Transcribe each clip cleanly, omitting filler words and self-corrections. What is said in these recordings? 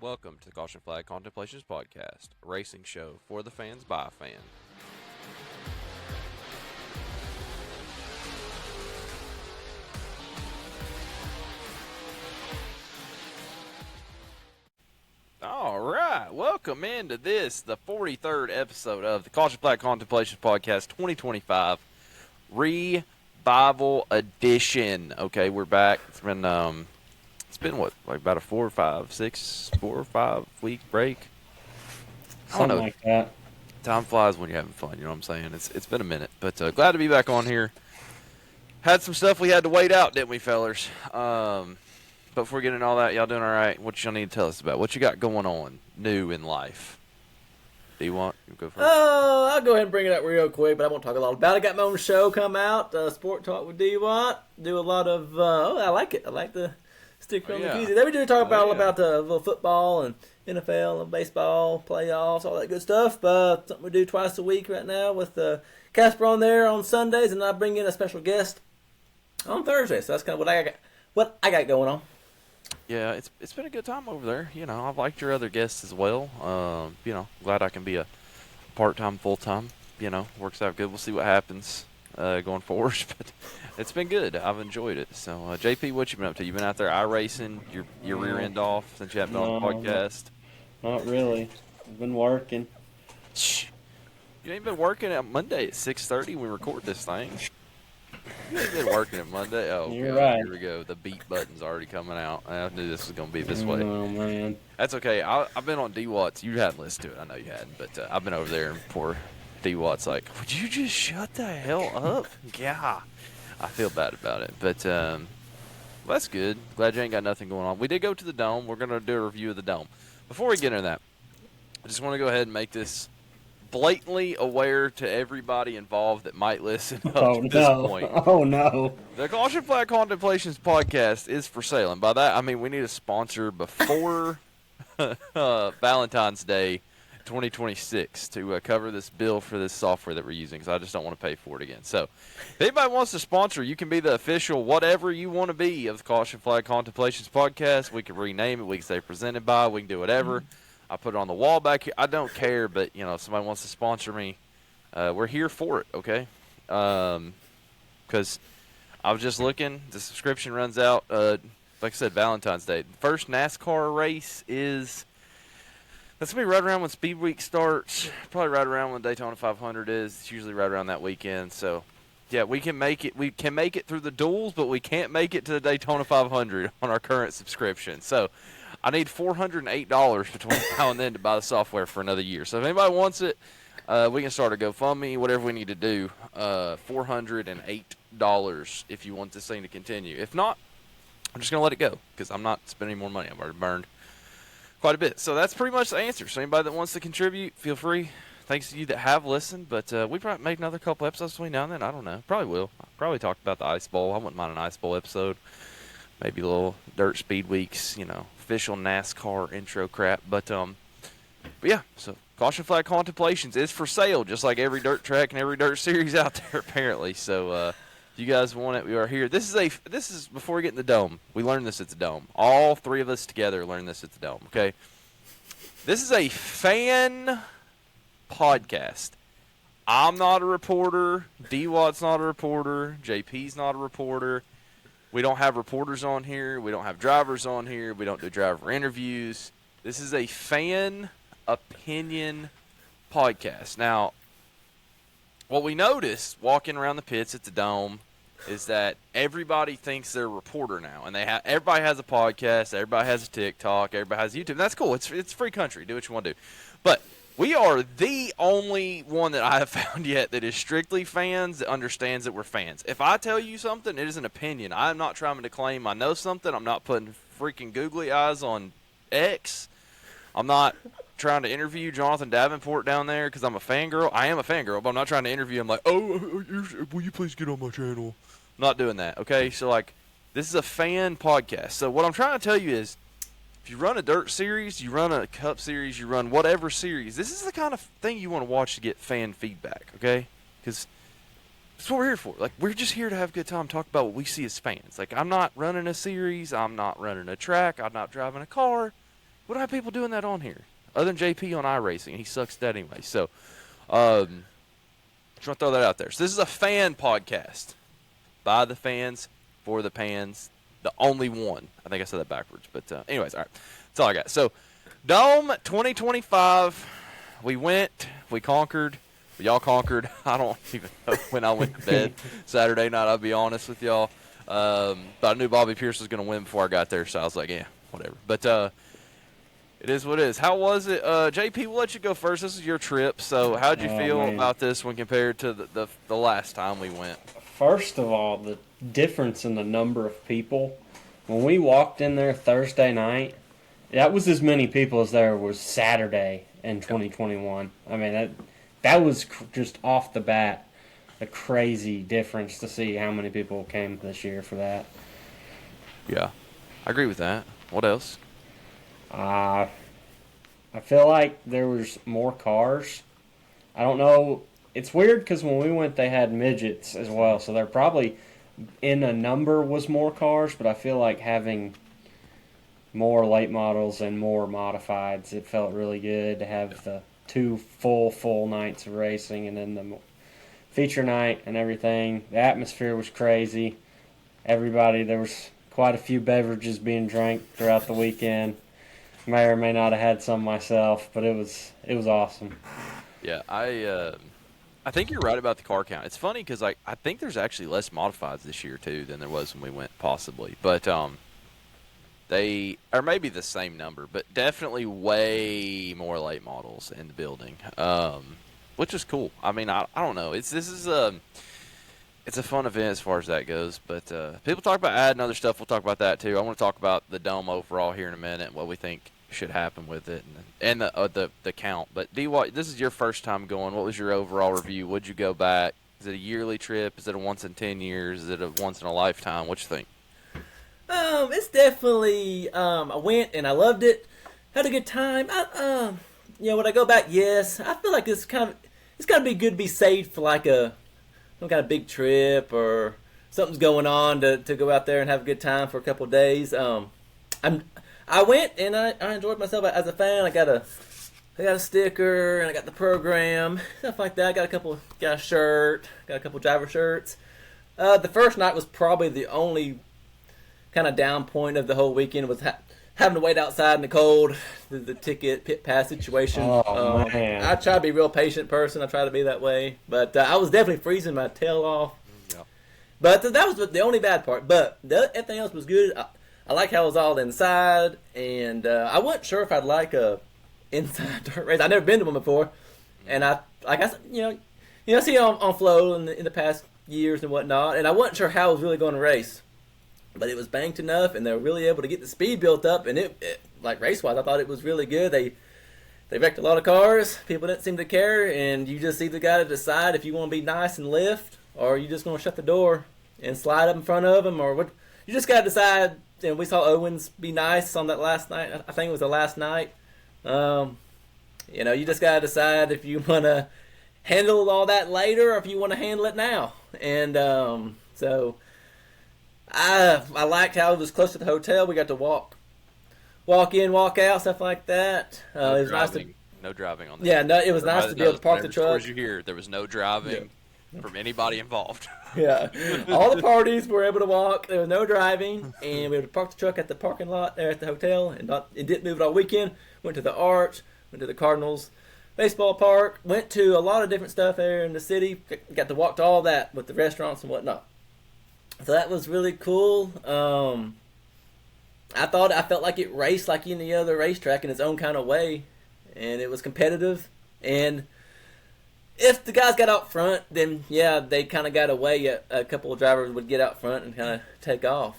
Welcome to the Caution Flag Contemplations podcast, a racing show for the fans by a fan. All right, welcome into this, the 43rd episode of the Caution Flag Contemplations podcast 2025 Revival Edition. Okay, we're back. It's been what, like about a 4 or 5 week break? Something like that. Time flies when you're having fun, you know what I'm saying? It's been a minute, but glad to be back on here. Had some stuff we had to wait out, didn't we, fellers? But before we get into all that, y'all doing all right? What y'all need to tell us about? What you got going on new in life? Do you want? You go first. I'll go ahead and bring it up real quick, but I won't talk a lot about it. Got my own show come out, Sport Talk with D-Watt. Do a lot of, I like it. I like the sticker on the music. Then we do talk about all about the little football and NFL and baseball, playoffs, all that good stuff. Something we do twice a week right now with Casper on there on Sundays, and I bring in a special guest on Thursdays. So that's kind of what I got going on. Yeah, it's been a good time over there. You know, I've liked your other guests as well. Glad I can be a part-time, full-time. You know, works out good. We'll see what happens going forward, but it's been good. I've enjoyed it. So, JP, what you been up to? You been out there iRacing your rear end off since you haven't been on the podcast? Not really. I've been working. Shh. You ain't been working on Monday at 6:30 when we record this thing. You ain't been working at Monday. Oh, You're God, right. Here we go. The beat button's already coming out. I knew this was going to be this way. Oh, man. That's okay. I've been on D-Watts. You hadn't listened to it. I know you hadn't. But I've been over there, and poor D-Watts like, would you just shut the hell up? Yeah. I feel bad about it. But that's good. Glad you ain't got nothing going on. We did go to the Dome. We're going to do a review of the Dome. Before we get into that, I just want to go ahead and make this blatantly aware to everybody involved that might listen up to this point. Oh, no. The Caution Flag Contemplations podcast is for sale. And by that, I mean we need a sponsor before Valentine's Day 2026 to cover this bill for this software that we're using, because I just don't want to pay for it again. So if anybody wants to sponsor, you can be the official whatever you want to be of the Caution Flag Contemplations podcast. We can rename it. We can say presented by. We can do whatever. I put it on the wall back here. I don't care, but, you know, if somebody wants to sponsor me, we're here for it, okay? Because I was just looking. The subscription runs out, like I said, Valentine's Day. The first NASCAR race is – that's going to be right around when Speed Week starts, probably right around when Daytona 500 is. It's usually right around that weekend. So, yeah, we can make it. We can make it through the duels, but we can't make it to the Daytona 500 on our current subscription. So, I need $408 between now and then to buy the software for another year. So if anybody wants it, we can start a GoFundMe, whatever we need to do. $408 if you want this thing to continue. If not, I'm just going to let it go because I'm not spending more money. I've already burned quite a bit. So that's pretty much the answer. So anybody that wants to contribute, feel free. Thanks to you that have listened. But we probably make another couple episodes between now and then. I don't know. Probably will. I'll probably talk about the Ice Bowl. I wouldn't mind an Ice Bowl episode. Maybe a little Dirt Speed Weeks, you know, official NASCAR intro crap. But yeah, so Caution Flag Contemplations is for sale, just like every dirt track and every dirt series out there, apparently. So if you guys want it, we are here. This is before we get in the Dome. We learned this at the Dome. All three of us together learned this at the Dome, okay? This is a fan podcast. I'm not a reporter. D-Watt's not a reporter. JP's not a reporter. We don't have reporters on here. We don't have drivers on here. We don't do driver interviews. This is a fan opinion podcast. Now, what we noticed walking around the pits at the Dome is that everybody thinks they're a reporter now, and everybody has a podcast, everybody has a TikTok, everybody has YouTube. And that's cool. It's free country. Do what you want to do. But we are the only one that I have found yet that is strictly fans, that understands that we're fans. If I tell you something, it is an opinion. I'm not trying to claim I know something. I'm not putting freaking googly eyes on X. I'm not trying to interview Jonathan Davenport down there because I'm a fangirl. I am a fangirl, but I'm not trying to interview him like, oh, will you please get on my channel? I'm not doing that, okay? So, like, this is a fan podcast. So what I'm trying to tell you is, if you run a dirt series, you run a cup series, you run whatever series, this is the kind of thing you want to watch to get fan feedback, okay? Because that's what we're here for. Like, we're just here to have a good time, talk about what we see as fans. Like, I'm not running a series, I'm not running a track, I'm not driving a car. We don't have people doing that on here, other than JP on iRacing, and he sucks at that anyway. So, just want to throw that out there. So this is a fan podcast, by the fans, for the pans, the only one. I think I said that backwards, but anyways, all right, that's all I got. So, Dome 2025, we went, we conquered. Y'all conquered. I don't even know when I went to bed Saturday night, I'll be honest with y'all. But I knew Bobby Pierce was going to win before I got there, so I was like, yeah, whatever. But it is what it is. How was it? JP, we'll let you go first. This is your trip, so how did you feel about this when compared to the last time we went? First of all, the difference in the number of people. When we walked in there Thursday night, that was as many people as there was Saturday in 2021. I mean, that was just off the bat a crazy difference to see how many people came this year for that. Yeah, I agree with that. What else? I feel like there was more cars. I don't know. It's weird because when we went, they had midgets as well, so they're probably in a number was more cars, but I feel like having more late models and more modifieds, it felt really good to have the 2 full nights of racing and then the feature night and everything. The atmosphere was crazy. Everybody, there was quite a few beverages being drank throughout the weekend. May or may not have had some myself, but it was awesome. Yeah, I think you're right about the car count. It's funny because I think there's actually less modifieds this year too than there was when we went, possibly. But they are maybe the same number, but definitely way more late models in the building, which is cool. I mean, I don't know. It's a fun event as far as that goes. But people talk about adding other stuff. We'll talk about that too. I want to talk about the Dome overall here in a minute and what we think should happen with it and the count. But D-Watt, this is your first time going. What was your overall review? Would you go back? Is it a yearly trip? Is it a once in 10 years? Is it a once in a lifetime? What you think? It's definitely I went and I loved it. Had a good time. Would I go back? Yes. I feel like it's gotta be good to be saved for like some kind of big trip or something's going on to go out there and have a good time for a couple of days. I went and I enjoyed myself as a fan. I got a sticker and I got the program, stuff like that. Got a shirt, got a couple driver shirts. The first night was probably the only kind of down point of the whole weekend, was having to wait outside in the cold, the ticket pit pass situation. Oh, man. I try to be a real patient person. I try to be that way, but I was definitely freezing my tail off. Yeah. But that was the only bad part. But everything else was good. I like how it was all inside, and I wasn't sure if I'd like a inside dirt race. I've never been to one before, and I see it on Flow in the past years and whatnot, and I wasn't sure how I was really going to race. But it was banked enough, and they were really able to get the speed built up. And it like race-wise, I thought it was really good. They wrecked a lot of cars. People didn't seem to care, and you just either got to decide if you want to be nice and lift, or you just going to shut the door and slide up in front of them, or what. You just got to decide. And we saw Owens be nice on that last night. I think it was the last night. You just got to decide if you want to handle all that later, or if you want to handle it now. And so. I liked how it was close to the hotel. We got to walk in, walk out, stuff like that. It was no driving on that. Yeah, no, it was nice to be able to park the truck. As you hear, there was no driving from anybody involved. Yeah, all the parties were able to walk. There was no driving, and we would park the truck at the parking lot there at the hotel, and it didn't move it all weekend. Went to the Arch, went to the Cardinals baseball park, went to a lot of different stuff there in the city. Got to walk to all that with the restaurants and whatnot. So that was really cool. I felt like it raced like any other racetrack in its own kind of way, and it was competitive. And if the guys got out front, then yeah, they kind of got away. A couple of drivers would get out front and kind of take off.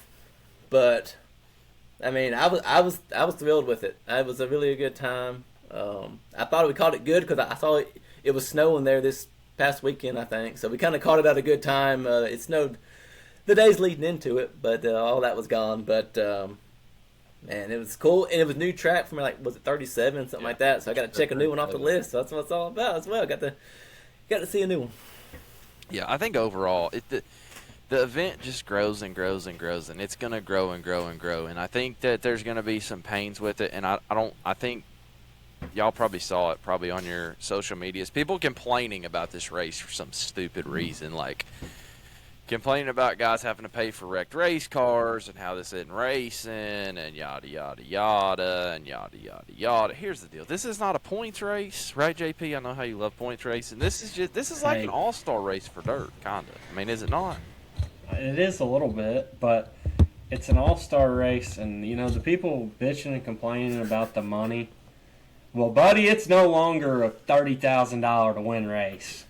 But I mean, I was thrilled with it. It was a really good time. I thought we caught it good because I saw it was snowing there this past weekend, I think. So we kind of caught it at a good time. It snowed the days leading into it, but all that was gone. But man, it was cool, and it was new track for me. Like, was it 37, something like that? So I got to check a new one off the list. So that's what it's all about as well. Got to see a new one. Yeah, I think overall, the the event just grows and grows and grows, and it's going to grow and grow and grow. And I think that there's going to be some pains with it. And I think y'all probably saw it probably on your social medias. People complaining about this race for some stupid reason, like complaining about guys having to pay for wrecked race cars and how this isn't racing and yada, yada, yada, and yada, yada, yada. Here's the deal. This is not a points race, right, JP? I know how you love points racing. This is like an all-star race for dirt, kind of. I mean, is it not? It is a little bit, but it's an all-star race, and, you know, the people bitching and complaining about the money. Well, buddy, it's no longer a $30,000 to win race.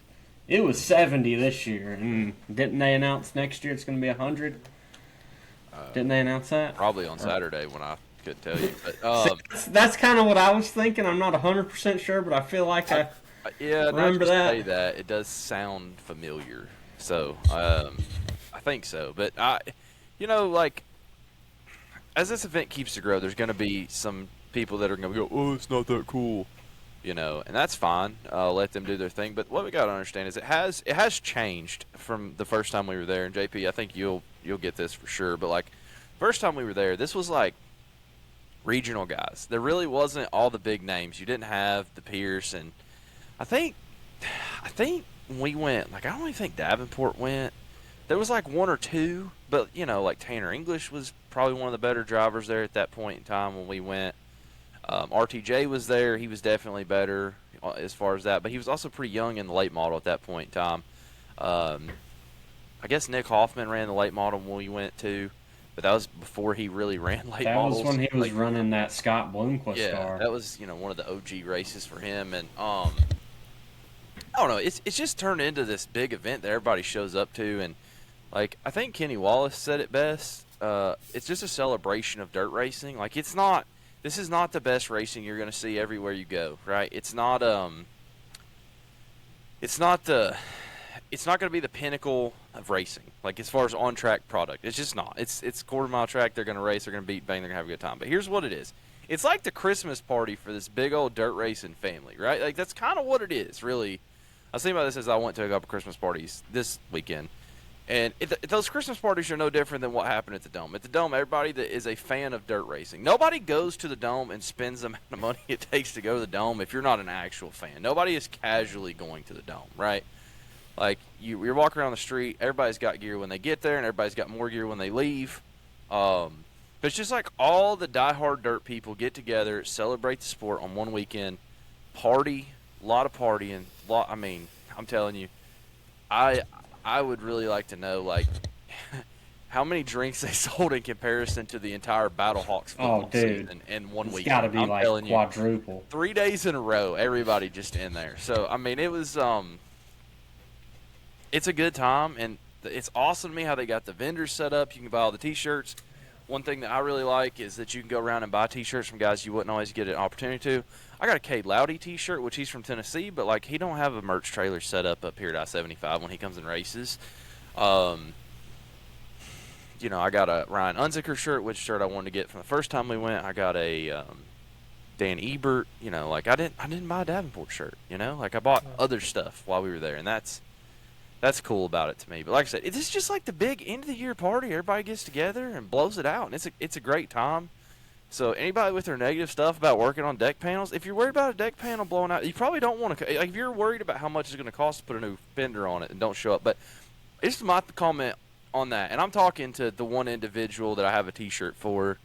It was 70 this year. Didn't they announce next year it's going to be 100? Didn't they announce that? Probably on Saturday when I couldn't tell you. But that's kind of what I was thinking. I'm not 100% sure, but I feel like I remember that. Say that. It does sound familiar. So I think so. But like as this event keeps to grow, there's going to be some people that are going to go, oh, it's not that cool. And that's fine. Let them do their thing. But what we got to understand is it has changed from the first time we were there. And JP, I think you'll get this for sure. But like first time we were there, this was like regional guys. There really wasn't all the big names. You didn't have the Pierce, and I think when we went, like I don't even think Davenport went. There was like one or two, but like Tanner English was probably one of the better drivers there at that point in time when we went. RTJ was there. He was definitely better as far as that, but he was also pretty young in the late model at that point in time. I guess Nick Hoffman ran the late model when we went to, but that was before he really ran late models. That was when he was running that Scott Bloomquist car. That was one of the OG races for him, and I don't know. It's just turned into this big event that everybody shows up to, and like I think Kenny Wallace said it best. It's just a celebration of dirt racing. Like this is not the best racing you're going to see everywhere you go, right? It's not going to be the pinnacle of racing, like as far as on-track product. It's just not. It's quarter-mile track. They're going to race. They're going to beat, bang. They're going to have a good time. But here's what it is. It's like the Christmas party for this big old dirt racing family, right? Like that's kind of what it is, really. I was thinking about this as I went to a couple Christmas parties this weekend. And those Christmas parties are no different than what happened at the Dome. At the Dome, everybody that is a fan of dirt racing, nobody goes to the Dome and spends the amount of money it takes to go to the Dome if you're not an actual fan. Nobody is casually going to the Dome, right? Like, you're walking around the street, everybody's got gear when they get there, and everybody's got more gear when they leave. But it's just like all the diehard dirt people get together, celebrate the sport on one weekend, party, a lot of partying. I mean, I'm telling you, I would really like to know, like, how many drinks they sold in comparison to the entire Battlehawks football season in one week. It's got to be like quadruple. 3 days in a row, everybody just in there. So, I mean, it was it's a good time, and it's awesome to me how they got the vendors set up. You can buy all the T-shirts. One thing that I really like is that you can go around and buy T-shirts from guys you wouldn't always get an opportunity to. I got a Cade Loudy T-shirt, which he's from Tennessee, but like he don't have a merch trailer set up here at I-75 when he comes in races. I got a Ryan Unzicker shirt, which shirt I wanted to get from the first time we went. I got a Dan Ebert. Like I didn't buy a Davenport shirt. Like I bought other stuff while we were there, and that's cool about it to me. But like I said, it's just like the big end of the year party. Everybody gets together and blows it out, and it's a great time. So anybody with their negative stuff about working on deck panels, if you're worried about a deck panel blowing out, you probably don't want to. Like if you're worried about how much it's going to cost to put a new fender on it, and don't show up. But it's my comment on that, and I'm talking to the one individual that I have a T-shirt for.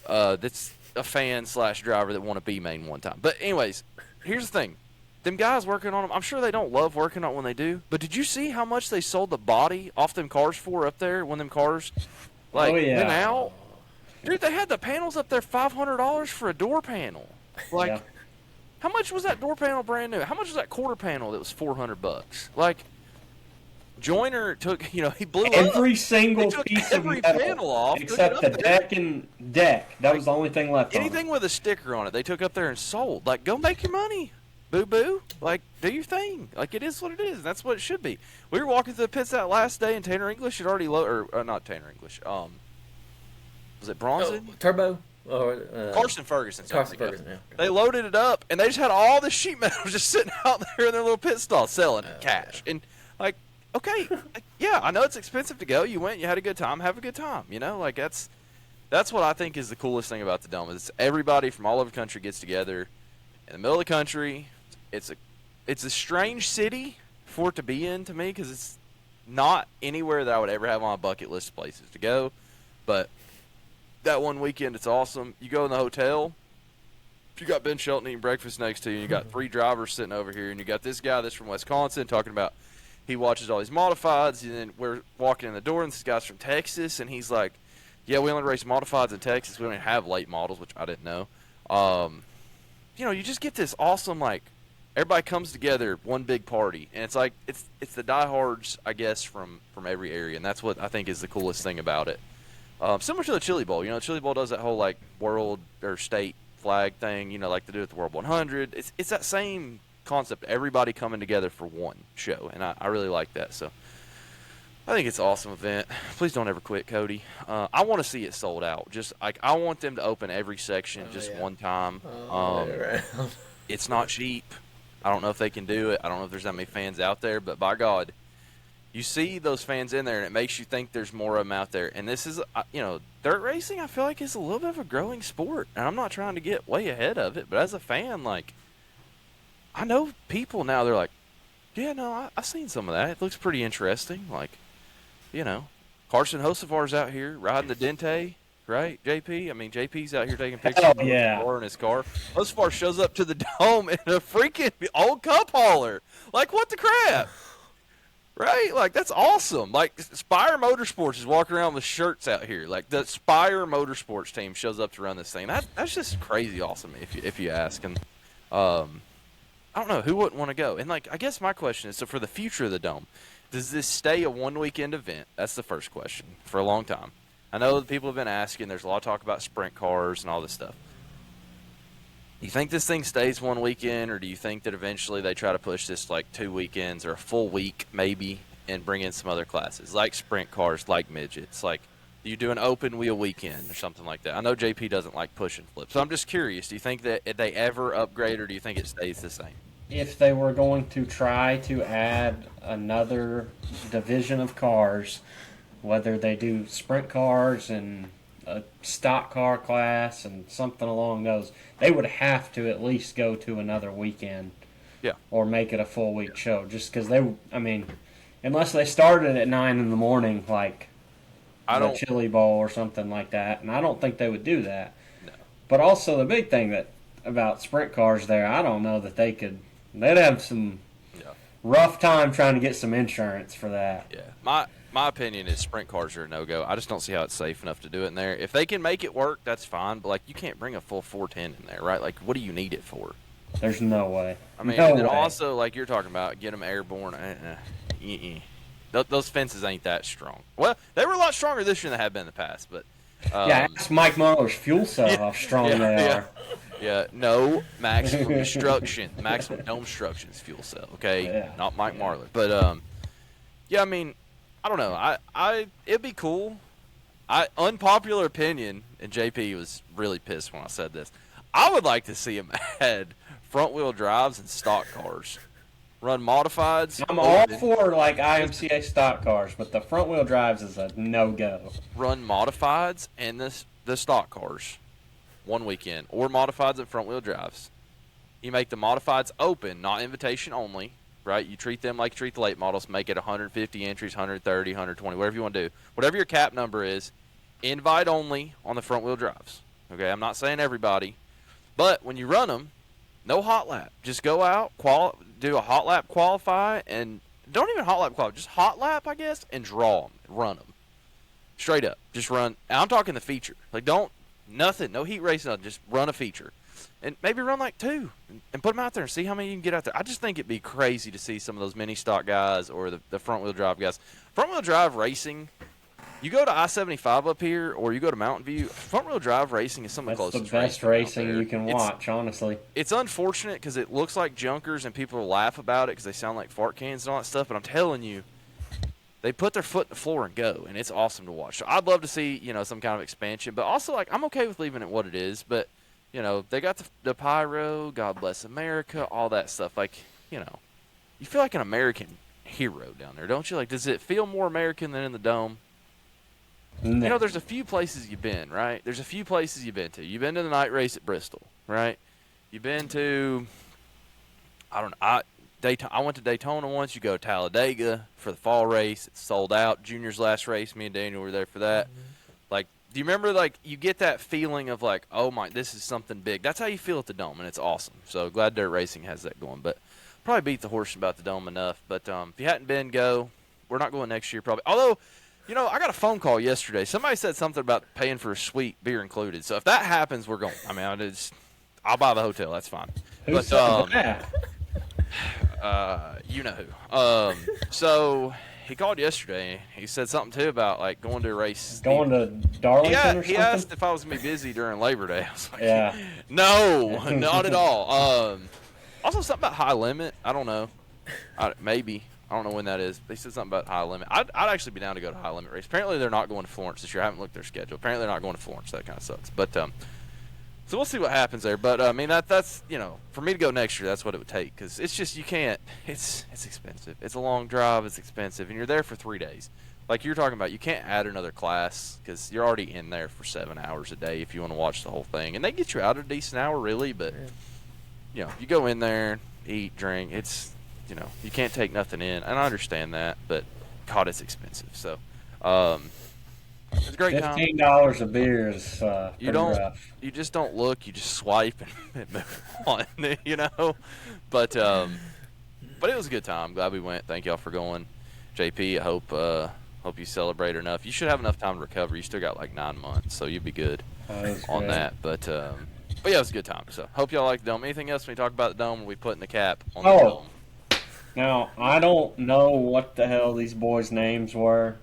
That's a fan / driver that won a B main one time. But anyways, here's the thing. Them guys working on them, I'm sure they don't love working on it when they do. But did you see how much they sold the body off them cars for up there when them cars went out? Dude, they had the panels up there $500 for a door panel. Like, how much was that door panel brand new? How much was that quarter panel that was $400? Like, Joyner took, he blew every single piece of metal panel off, except the deck. That was the only thing left. Anything with a sticker on it, they took up there and sold. Like, go make your money. Boo-boo, like, do your thing. Like, it is what it is. That's what it should be. We were walking through the pits that last day, and Tanner English had already not Tanner English. Was it Bronson? Turbo? Carson Ferguson. Carson Ferguson, yeah. They loaded it up, and they just had all the sheet metal just sitting out there in their little pit stall selling cash. And, like, okay, yeah, I know it's expensive to go. You went, you had a good time, have a good time. Like that's what I think is the coolest thing about the Dome. Is everybody from all over the country gets together in the middle of the country. It's a strange city for it to be in to me because it's not anywhere that I would ever have on my bucket list of places to go. But that one weekend, it's awesome. You go in the hotel. You got Ben Shelton eating breakfast next to you, and you got 3 drivers sitting over here, and you got this guy that's from Wisconsin talking about he watches all these modifieds, and then we're walking in the door, and this guy's from Texas, and he's like, yeah, we only race modifieds in Texas. We don't even have late models, which I didn't know. You just get this awesome, like, everybody comes together, one big party, and it's like it's the diehards, I guess, from every area, and that's what I think is the coolest thing about it. Similar to the Chili Bowl. The Chili Bowl does that whole, like, world or state flag thing, like they do at the World 100. It's that same concept, everybody coming together for one show, and I really like that. So I think it's an awesome event. Please don't ever quit, Cody. I want to see it sold out. Just like I want them to open every section one time. It's not cheap. I don't know if they can do it. I don't know if there's that many fans out there, but by God, you see those fans in there, and it makes you think there's more of them out there. And this is, dirt racing, I feel like is a little bit of a growing sport. And I'm not trying to get way ahead of it, but as a fan, like, I know people now, they're like, yeah, no, I've seen some of that. It looks pretty interesting. Like, Carson Hocevar's out here riding the Dente, right, JP? I mean, JP's out here taking pictures of Hocevar in his car. Hocevar shows up to the Dome in a freaking old cup hauler. Like, what the crap? Right? Like, that's awesome. Like, Spire Motorsports is walking around with shirts out here. Like, the Spire Motorsports team shows up to run this thing. That's just crazy awesome if you ask. And I don't know. Who wouldn't want to go? And, like, I guess my question is, so for the future of the Dome, does this stay a one-weekend event? That's the first question for a long time. I know that people have been asking. There's a lot of talk about sprint cars and all this stuff. You think this thing stays one weekend, or do you think that eventually they try to push this like 2 weekends or a full week maybe and bring in some other classes like sprint cars, like midgets? Like, do you do an open wheel weekend or something like that? I know JP doesn't like push and flip, so I'm just curious. Do you think that they ever upgrade, or do you think it stays the same? If they were going to try to add another division of cars, whether they do sprint cars and a stock car class and something along those, they would have to at least go to another weekend. Yeah. Or make it a full week show. Just because unless they started at 9 in the morning, like the Chili Bowl or something like that, and I don't think they would do that. No. But also the big thing about sprint cars there, I don't know that they'd have some rough time trying to get some insurance for that. Yeah. My opinion is sprint cars are a no-go. I just don't see how it's safe enough to do it in there. If they can make it work, that's fine. But, like, you can't bring a full 410 in there, right? Like, what do you need it for? There's no way. I mean, and then also, like you're talking about, get them airborne. Those fences ain't that strong. Well, they were a lot stronger this year than they have been in the past. But ask Mike Muller's fuel cell how strong they are. Yeah, no maximum destruction. Maximum dome destruction's fuel cell, okay? Yeah. Not Mike Marler. But, I mean, I don't know. It'd be cool. Unpopular opinion, and JP was really pissed when I said this. I would like to see him add front-wheel drives and stock cars. Run modifieds. I'm all for, like, IMCA stock cars, but the front-wheel drives is a no-go. Run modifieds and the stock cars one weekend, or modifieds and front-wheel drives. You make the modifieds open, not invitation only. Right, you treat them like you treat the late models. Make it 150 entries, 130, 120, whatever you want to do. Whatever your cap number is, invite only on the front wheel drives. Okay, I'm not saying everybody, but when you run them, no hot lap. Just go out, do a hot lap, qualify, and don't even hot lap qualify. Just hot lap, I guess, and draw them, run them straight up. Just run. I'm talking the feature. Like no heat race, nothing. Just run a feature. And maybe run like 2 and put them out there and see how many you can get out there. I just think it'd be crazy to see some of those mini stock guys or the front-wheel drive guys. Front-wheel drive racing, you go to I-75 up here or you go to Mountain View, front-wheel drive racing is some of the closest. That's the best racing you can watch, honestly. It's unfortunate because it looks like junkers and people laugh about it because they sound like fart cans and all that stuff, but I'm telling you, they put their foot in the floor and go, and it's awesome to watch. So I'd love to see, some kind of expansion, but also, like, I'm okay with leaving it what it is, but they got the pyro, God Bless America, all that stuff. Like, you feel like an American hero down there, don't you? Like, does it feel more American than in the Dome? No. You know, there's a few places you've been, right? There's a few places you've been to. You've been to the night race at Bristol, right? You've been to, I don't know, I went to Daytona once. You go to Talladega for the fall race. It's sold out. Junior's last race. Me and Daniel were there for that. Like, do you remember, like, you get that feeling of, like, oh, my, this is something big. That's how you feel at the Dome, and it's awesome. So glad Dirt Racing has that going. But probably beat the horse about the Dome enough. But if you hadn't been, go. We're not going next year probably. Although, you know, I got a phone call yesterday. Somebody said something about paying for a suite, beer included. So if that happens, we're going. I mean, I'll buy the hotel. That's fine. Who But said that? you know who. So he called yesterday. He said something too about like going to a race. Going to Darlington or something? He asked if I was gonna be busy during Labor Day. I was like, Yeah. no, not at all. Also something about high limit. I don't know. Maybe. I don't know when that is. They said something about high limit. I'd actually be down to go to high limit race. Apparently they're not going to Florence this year. I haven't looked at their schedule. Apparently they're not going to Florence. That kind of sucks. But so we'll see what happens there. But I mean that's you know, for me to go next year, that's what it would take because it's just you can't. It's expensive. It's a long drive. It's expensive, and you're there for 3 days. Like you're talking about, you can't add another class because you're already in there for 7 hours a day if you want to watch the whole thing, and they get you out a decent hour really. But you know, you go in there, eat, drink. It's you know, you can't take nothing in, and I understand that, but God, it's expensive. So, it's a great time. $15 a beer is You rough. You just don't look. You just swipe and move on. You know, but it was a good time. Glad we went. Thank y'all for going, JP. I hope you celebrate enough. You should have enough time to recover. You still got like 9 months, so you'll be good on that. But yeah, it was a good time. So hope y'all like the Dome. Anything else when we talk about the Dome? We putting the cap on the Dome. Now, I don't know what the hell these boys' names were,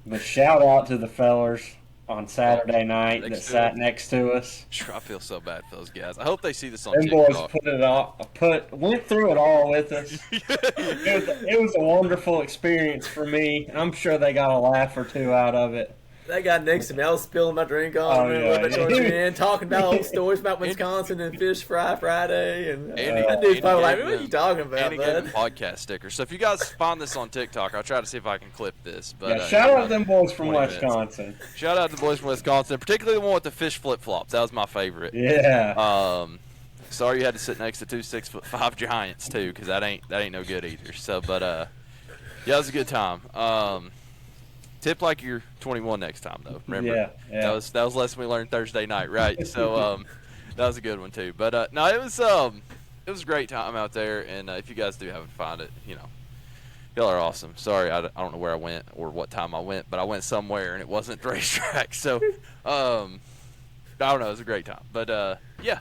but shout out to the fellers on Saturday night that sat next to us. Sure, I feel so bad for those guys. I hope they see this on Them TikTok. boys went through it all with us. It was a wonderful experience for me. I'm sure they got a laugh or two out of it. That guy next to me, I was spilling my drink on him a little bit towards the end, talking about old stories about Wisconsin and Fish Fry Friday. And that dude's probably like, what are you talking about, and he gave bud? them podcast stickers. So if you guys find this on TikTok, I'll try to see if I can clip this. But shout out to them boys from Wisconsin. Shout out to the boys from Wisconsin, particularly the one with the fish flip-flops. That was my favorite. Yeah. Sorry you had to sit next to 2 6'5" giants, too, because that ain't no good either. So, but, yeah, it was a good time. Tip like you're 21 next time, though. Remember? Yeah. That was a lesson we learned Thursday night, right? So that was a good one too. But no, it was a great time out there. And if you guys do happen to find it, you know, y'all are awesome. Sorry, I don't know where I went or what time I went, but I went somewhere and it wasn't the racetrack. So I don't know. It was a great time. But yeah.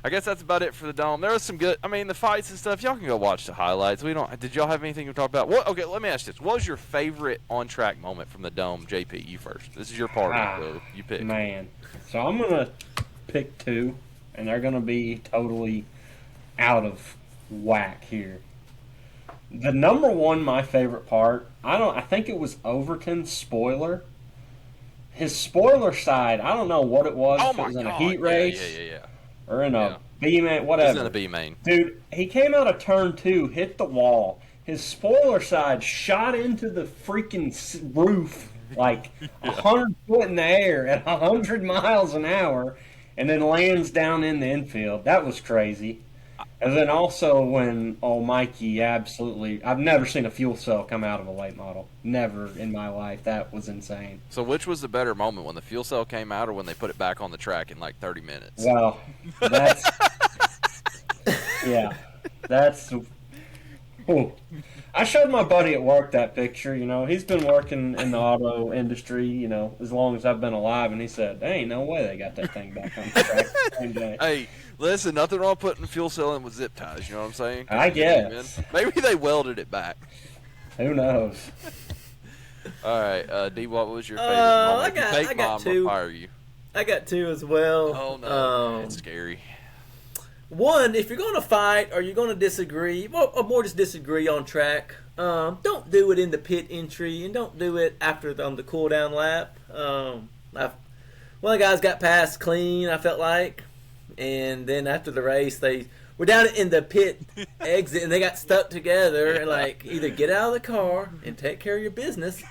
I guess that's about it for the Dome. There was some good. I mean, the fights and stuff. Y'all can go watch the highlights. Did y'all have anything to talk about? Okay, let me ask this. What was your favorite on-track moment from the Dome? JP, you first. This is your party, so you pick. Man, so I'm gonna pick 2, and they're gonna be totally out of whack here. The number one, my favorite part. I think it was Overton's spoiler. His spoiler side. I don't know what it was. Oh if my it was in God. a heat race. Yeah. Or in a B-main, whatever. He's in a B-main. Dude, he came out of turn 2, hit the wall. His spoiler side shot into the freaking roof like 100 foot in the air at 100 miles an hour and then lands down in the infield. That was crazy. And then also when Mikey I've never seen a fuel cell come out of a late model. Never in my life. That was insane. So which was the better moment, when the fuel cell came out or when they put it back on the track in like 30 minutes? Well, that's... yeah. That's... Ooh. I showed my buddy at work that picture, you know. He's been working in the auto industry, you know, as long as I've been alive, and he said, there ain't no way they got that thing back on the track the same day. Hey, listen, nothing wrong putting fuel cell in with zip ties, you know what I'm saying? I guess. Maybe they welded it back. Who knows? All right, D, what was your favorite moment? I got 2. Fire you. I got 2 as well. Oh, no. It's scary. One, if you're going to fight or you're going to disagree, or more just disagree on track, don't do it in the pit entry and don't do it after the cool down lap. One of the guys got past clean, I felt like, and then after the race they were down in the pit exit, and they got stuck together. And like, either get out of the car and take care of your business,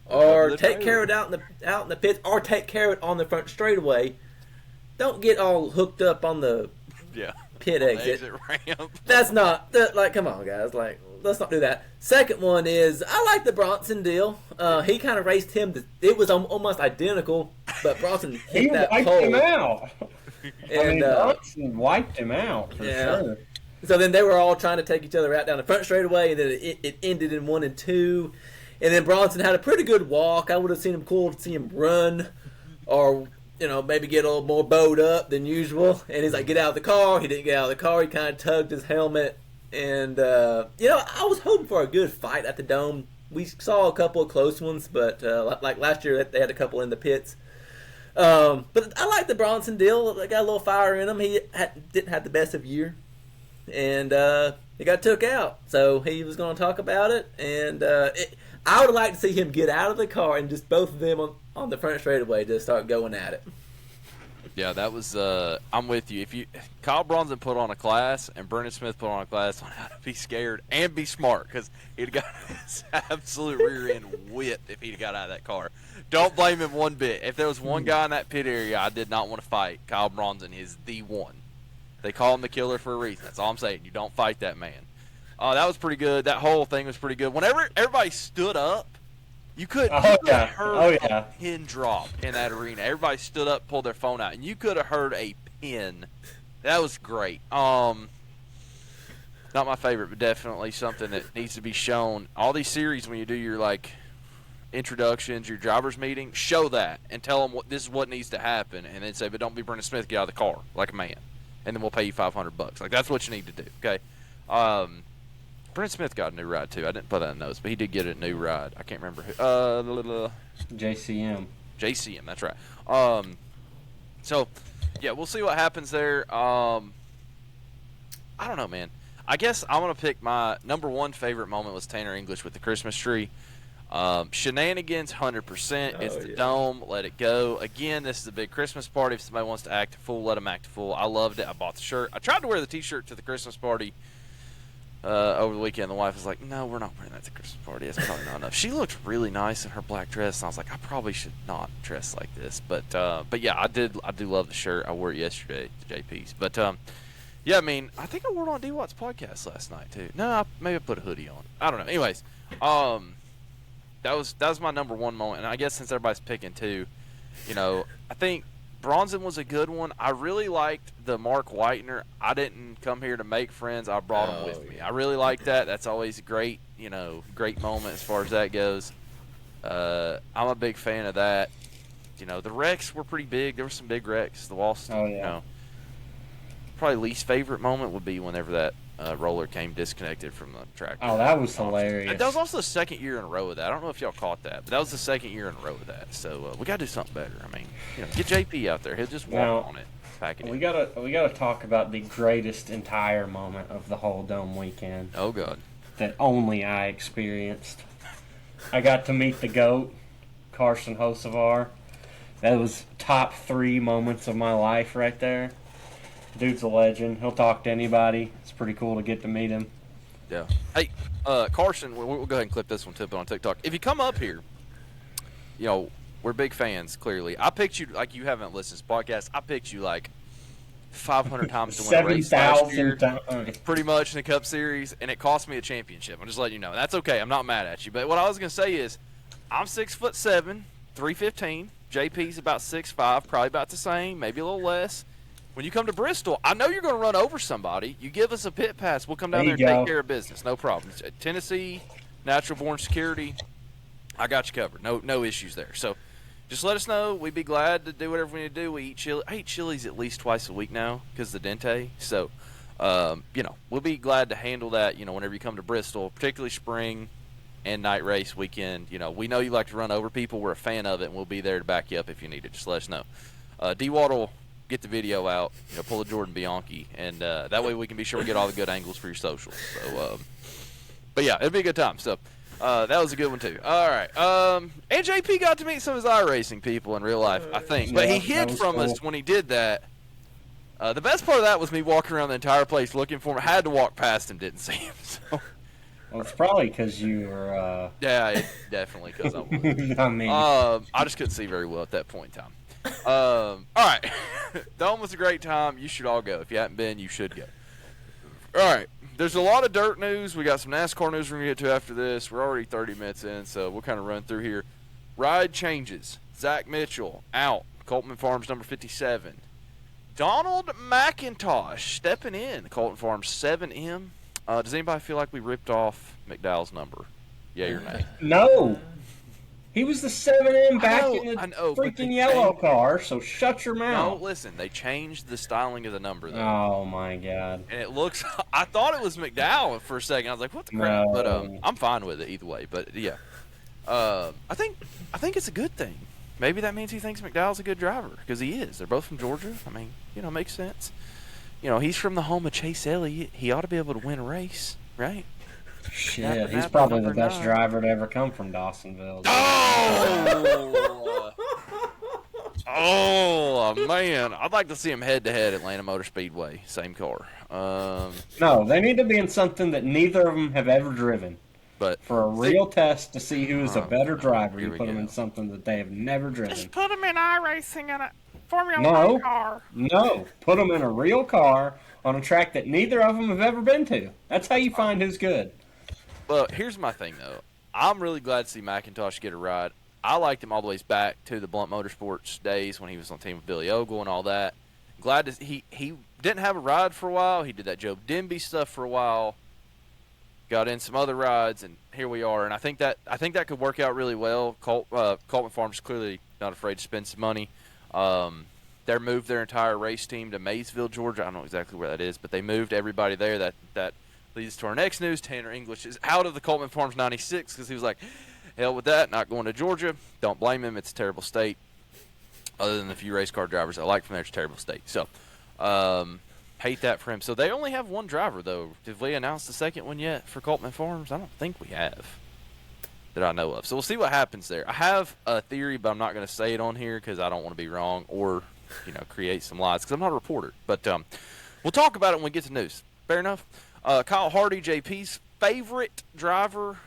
or take care of it out in the pits, or take care of it on the front straightaway. Don't get all hooked up on the pit exit ramp. That's not like. Come on, guys. Like, let's not do that. Second one is I like the Bronson deal. He kind of raced him. It was almost identical, but Bronson hit that pole. He wiped him out. And Bronson wiped him out for sure. So then they were all trying to take each other out down the front straightaway, and then it ended in 1 and 2. And then Bronson had a pretty good walk. I would have seen him cool to see him run, or maybe get a little more bowed up than usual. And he's like, get out of the car. He didn't get out of the car. He kind of tugged his helmet. And, I was hoping for a good fight at the Dome. We saw a couple of close ones, but like last year, they had a couple in the pits. But I like the Bronson deal. They got a little fire in him. He didn't have the best of year. And he got took out. So he was going to talk about it. And I would like to see him get out of the car and just both of them on the front straightaway just start going at it. Yeah, that was. I'm with you. Kyle Bronson put on a class and Brendan Smith put on a class on how to be scared and be smart, because he'd got his absolute rear end whipped if he'd got out of that car. Don't blame him one bit. If there was one guy in that pit area I did not want to fight, Kyle Bronson is the one. They call him the killer for a reason. That's all I'm saying. You don't fight that man. That was pretty good. That whole thing was pretty good. Whenever everybody stood up, you could have heard a pin drop in that arena. Everybody stood up, pulled their phone out, and you could have heard a pin. That was great. Not my favorite, but definitely something that needs to be shown. All these series, when you do your introductions, your drivers meeting, show that and tell them this is what needs to happen, and then say, but don't be Brendan Smith, get out of the car like a man, and then we'll pay you $500. Like, that's what you need to do. Okay. Brent Smith got a new ride, too. I didn't put that in notes, but he did get a new ride. I can't remember who. JCM. JCM, that's right. So, yeah, we'll see what happens there. I don't know, man. I guess I'm going to pick my number one favorite moment was Tanner English with the Christmas tree. Shenanigans, 100%. It's the Dome. Let it go. Again, this is a big Christmas party. If somebody wants to act a fool, let them act a fool. I loved it. I bought the shirt. I tried to wear the T-shirt to the Christmas party over the weekend. The wife was like, no, we're not wearing that to the Christmas party. That's probably not enough. She looked really nice in her black dress, and I was like, I probably should not dress like this. But yeah, I do love the shirt. I wore it yesterday to JP's. But yeah, I mean, I think I wore it on D-Watt's podcast last night too. No, maybe I put a hoodie on. I don't know. Anyways, that was my number one moment. And I guess since everybody's picking two, I think Bronson was a good one. I really liked the Mark Whitener. I didn't come here to make friends. I brought him with me. I really like that. That's always a great, great moment as far as that goes. I'm a big fan of that. The wrecks were pretty big. There were some big wrecks. The Walls, probably least favorite moment would be whenever that roller came disconnected from the track. Oh, that was hilarious. And that was also the second year in a row of that. I don't know if y'all caught that, but that was the second year in a row of that. So we got to do something better. I mean, get JP out there. He'll just walk on it, pack it in. We gotta talk about the greatest entire moment of the whole Dome weekend. Oh God, that only I experienced. I got to meet the GOAT, Carson Hocevar. That was top 3 moments of my life right there. Dude's a legend. He'll talk to anybody. It's pretty cool to get to meet him. Yeah. Hey, Carson, we'll go ahead and clip this one, tip it on TikTok. If you come up here, we're big fans, clearly. I picked you, like you haven't listened to this podcast, I picked you like 500 times to win a race last year. 7,000 times. Pretty much in the Cup Series, and it cost me a championship. I'm just letting you know. That's okay. I'm not mad at you. But what I was going to say is, I'm 6'7", 315. JP's about 6'5", probably about the same, maybe a little less. When you come to Bristol, I know you're going to run over somebody. You give us a pit pass. We'll come down there and take care of business. No problem. Tennessee, Natural Born Security, I got you covered. No issues there. So just let us know. We'd be glad to do whatever we need to do. We eat chili. I eat chilies at least twice a week now because of the Dente. So, we'll be glad to handle that, whenever you come to Bristol, particularly spring and night race weekend. We know you like to run over people. We're a fan of it, and we'll be there to back you up if you need it. Just let us know. D-Watt will get the video out, pull a Jordan Bianchi, and that way we can be sure we get all the good angles for your socials. So, but yeah, it'll be a good time. So, that was a good one too. All right, and JP got to meet some of his iRacing people in real life, I think, but he hid from us when he did that. The best part of that was me walking around the entire place looking for him. I had to walk past him, didn't see him. So. Well, it's probably because you were. Yeah, definitely because I was. I mean, I just couldn't see very well at that point in time. All right. Dome was a great time. You should all go. If you haven't been, you should go. All right. There's a lot of dirt news. We got some NASCAR news we're going to get to after this. We're already 30 minutes in, so we'll kind of run through here. Ride changes. Zach Mitchell out. Colton Farms number 57. Donald McIntosh stepping in. Colton Farms 7M. Does anybody feel like we ripped off McDowell's number? Yay or nay? No. He was the 7M back in the freaking yellow car, so shut your mouth. No, listen, they changed the styling of the number, though. Oh, my God. And it looks, I thought it was McDowell for a second. I was like, what the crap? No. But I'm fine with it either way. But, yeah. I think it's a good thing. Maybe that means he thinks McDowell's a good driver, because he is. They're both from Georgia. I mean, makes sense. He's from the home of Chase Elliott. He ought to be able to win a race, right? Shit, he's probably the best driver to ever come from Dawsonville. Oh, man. I'd like to see him head-to-head Atlanta Motor Speedway. Same car. No, they need to be in something that neither of them have ever driven. But for a real test to see who is a better driver, you put them in something that they have never driven. Just put them in iRacing in a Formula 1 car. No, put them in a real car on a track that neither of them have ever been to. That's how you find who's good. Well, here's my thing, though. I'm really glad to see McIntosh get a ride. I liked him all the way back to the Blunt Motorsports days when he was on the team with Billy Ogle and all that. Glad to he didn't have a ride for a while. He did that Joe Denby stuff for a while. Got in some other rides, and here we are. And I think that could work out really well. Colton Farms is clearly not afraid to spend some money. They moved their entire race team to Maysville, Georgia. I don't know exactly where that is, but they moved everybody there. That leads to our next news. Tanner English is out of the Colton Farms 96 because he was like, hell with that, not going to Georgia. Don't blame him. It's a terrible state. Other than the few race car drivers I like from there, it's a terrible state. So, hate that for him. So they only have one driver, though. Did we announce the second one yet for Colton Farms? I don't think we have that I know of. So we'll see what happens there. I have a theory, but I'm not going to say it on here because I don't want to be wrong or, create some lies because I'm not a reporter. But we'll talk about it when we get to news. Fair enough? Kyle Hardy, JP's favorite driver,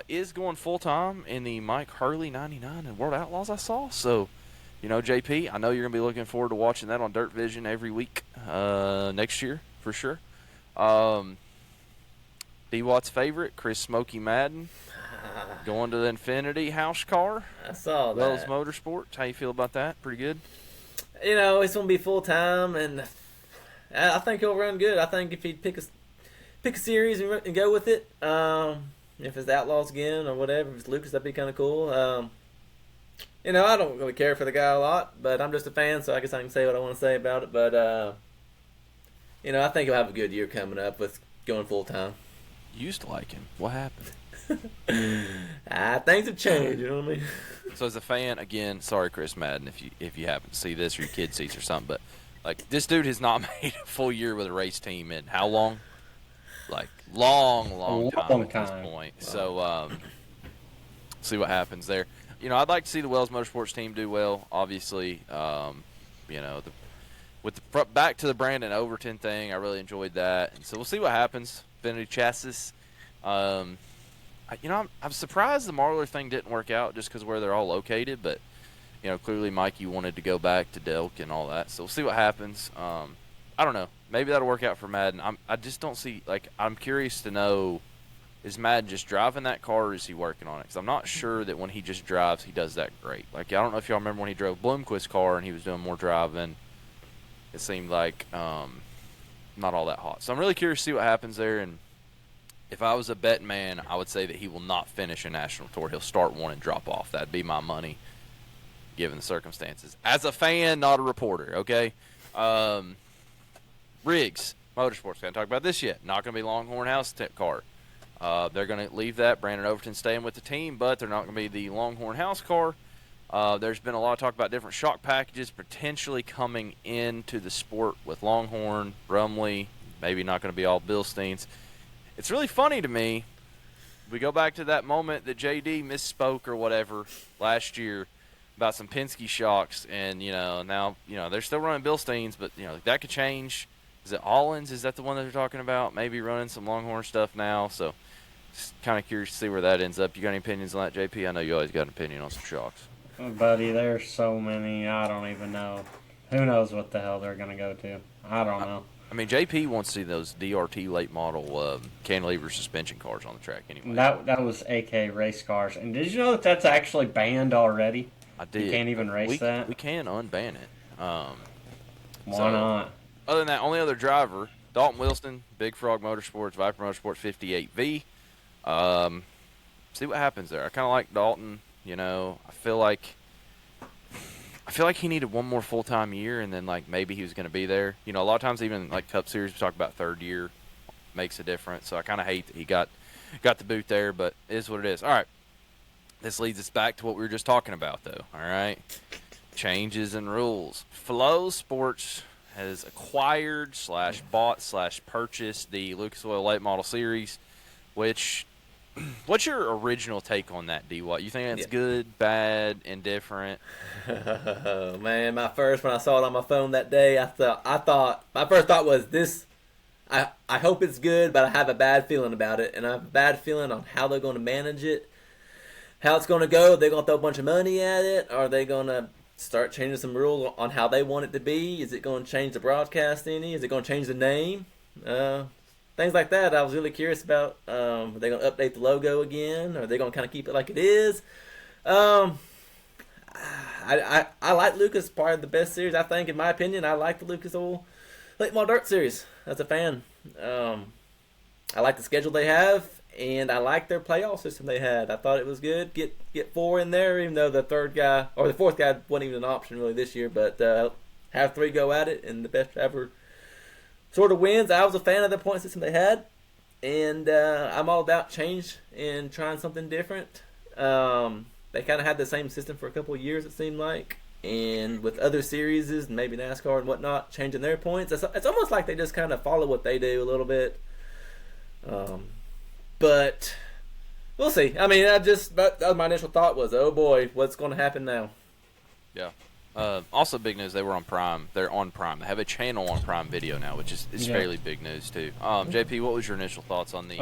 is going full-time in the Mike Hurley 99 and World Outlaws I saw. So, JP, I know you're going to be looking forward to watching that on Dirt Vision every week next year for sure. D-Watt's favorite, Chris Smokey Madden, going to the Infinity House car. I saw that. Wells Motorsports. How you feel about that? Pretty good? It's going to be full-time, and I think he'll run good. I think if he'd pick a series and go with it, if it's the Outlaws again or whatever, if it's Lucas, that'd be kind of cool. I don't really care for the guy a lot, but I'm just a fan, so I guess I can say what I want to say about it. But, I think he'll have a good year coming up with going full-time. You used to like him. What happened? Things have changed, you know what I mean? So as a fan, again, sorry, Chris Madden, if you happen to see this or your kid sees or something, but, this dude has not made a full year with a race team in how long? Long time at this point. Wow. So, see what happens there. I'd like to see the Wells Motorsports team do well. Obviously, back to the Brandon Overton thing, I really enjoyed that, and so we'll see what happens. Infinity Chassis. I'm surprised the Marlar thing didn't work out just because where they're all located, but clearly Mikey wanted to go back to Delk and all that, so we'll see what happens. I don't know. Maybe that'll work out for Madden. I just don't see, I'm curious to know, is Madden just driving that car or is he working on it? Because I'm not sure that when he just drives, he does that great. I don't know if y'all remember when he drove Bloomquist's car and he was doing more driving. It seemed like not all that hot. So I'm really curious to see what happens there. And if I was a betting man, I would say that he will not finish a national tour. He'll start one and drop off. That'd be my money, given the circumstances. As a fan, not a reporter, okay? Riggs, Motorsports, can't talk about this yet. Not going to be Longhorn House car. They're going to leave that. Brandon Overton staying with the team, but they're not going to be the Longhorn House car. There's been a lot of talk about different shock packages potentially coming into the sport with Longhorn, Brumley, maybe not going to be all Bilsteins. It's really funny to me. We go back to that moment that JD misspoke or whatever last year about some Penske shocks, and now they're still running Bilsteins, but that could change. Is it Allens? Is that the one that they're talking about? Maybe running some Longhorn stuff now. So just kind of curious to see where that ends up. You got any opinions on that, JP? I know you always got an opinion on some shocks. Buddy, there's so many. I don't even know. Who knows what the hell they're going to go to? I don't know. I mean, JP wants to see those DRT late model cantilever suspension cars on the track anyway. That was AK race cars. And did you know that that's actually banned already? I did. You can't even race that? We can unban it. Why not? Other than that, only other driver, Dalton Wilson, Big Frog Motorsports, Viper Motorsports 58V. See what happens there. I kind of like Dalton. I feel like he needed one more full-time year, and then maybe he was going to be there. A lot of times, even Cup Series, we talk about third year makes a difference. So I kind of hate that he got the boot there, but it is what it is. All right, this leads us back to what we were just talking about, though. All right, changes and rules. Flow Sports has acquired / bought / purchased the Lucas Oil Late Model Series, which. What's your original take on that, D-Watt? You think that's good, bad, indifferent? Man, when I saw it on my phone that day, I thought my first thought was this. I hope it's good, but I have a bad feeling about it, and I have a bad feeling on how they're going to manage it, how it's going to go. They're going to throw a bunch of money at it. Are they going to start changing some rules on how they want it to be? Is it going to change the broadcast any? Is it going to change the name? Things like that I was really curious about. Are they going to update the logo again? Or are they going to kind of keep it like it is? I like Lucas, part of the best series, I think, in my opinion. I like the Lucas Oil Late Model Dirt Series as a fan. I like the schedule they have, and I like their playoff system they had. I thought it was good. Get 4 in there, even though the third guy, or the fourth guy, wasn't even an option really this year. But have 3 go at it, and the best driver sort of wins. I was a fan of the point system they had, and I'm all about change and trying something different. They kind of had the same system for a couple of years, it seemed like, and with other series and maybe NASCAR and whatnot changing their points, it's almost like they just kind of follow what they do a little bit. But we'll see. I mean, that was my initial thought was, oh boy, what's going to happen now? Yeah. Also, big news, they were on Prime. They're on Prime. They have a channel on Prime Video now, which is fairly big news, too. JP, what was your initial thoughts on the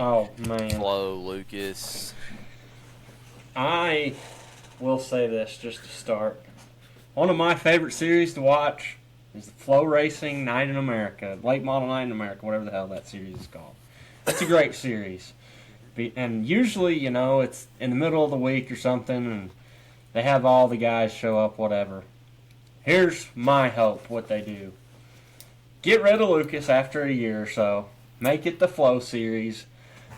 Flo, Lucas? I will say this just to start. One of my favorite series to watch is the Flo Racing Night in America, Late Model Night in America, whatever the hell that series is called. It's a great series. And usually, it's in the middle of the week or something, and they have all the guys show up, whatever. Here's my hope, what they do. Get rid of Lucas after a year or so. Make it the Flow Series.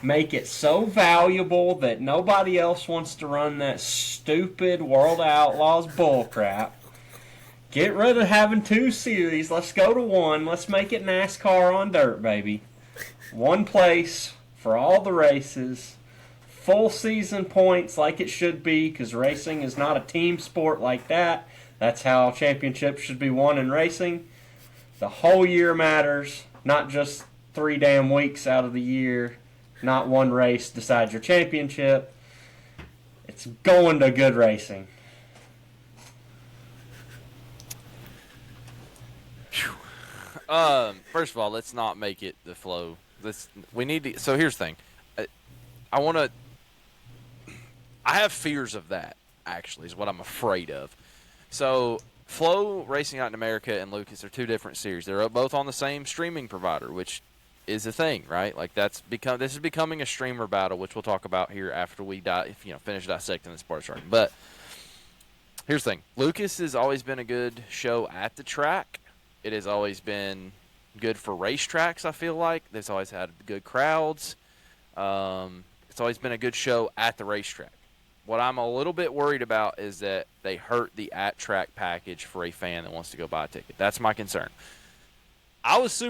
Make it so valuable that nobody else wants to run that stupid World Outlaws bullcrap. Get rid of having 2 series. Let's go to 1. Let's make it NASCAR on dirt, baby. 1 place for all the races. Full season points like it should be, because racing is not a team sport like that. That's how championships should be won in racing. The whole year matters, not just 3 damn weeks out of the year. Not 1 race decides your championship. It's going to good racing. First of all, let's not make it the Flow. We need to. So here's the thing. I have fears of that. Actually, is what I'm afraid of. So, Flow Racing Out in America and Lucas are 2 different series. They're both on the same streaming provider, which is a thing, right? This is becoming a streamer battle, which we'll talk about here after we finish dissecting this part. But here's the thing: Lucas has always been a good show at the track. It has always been good for racetracks. I feel like there's always had good crowds. It's always been a good show at the racetrack. What I'm a little bit worried about is that they hurt the at-track package for a fan that wants to go buy a ticket. That's my concern. I was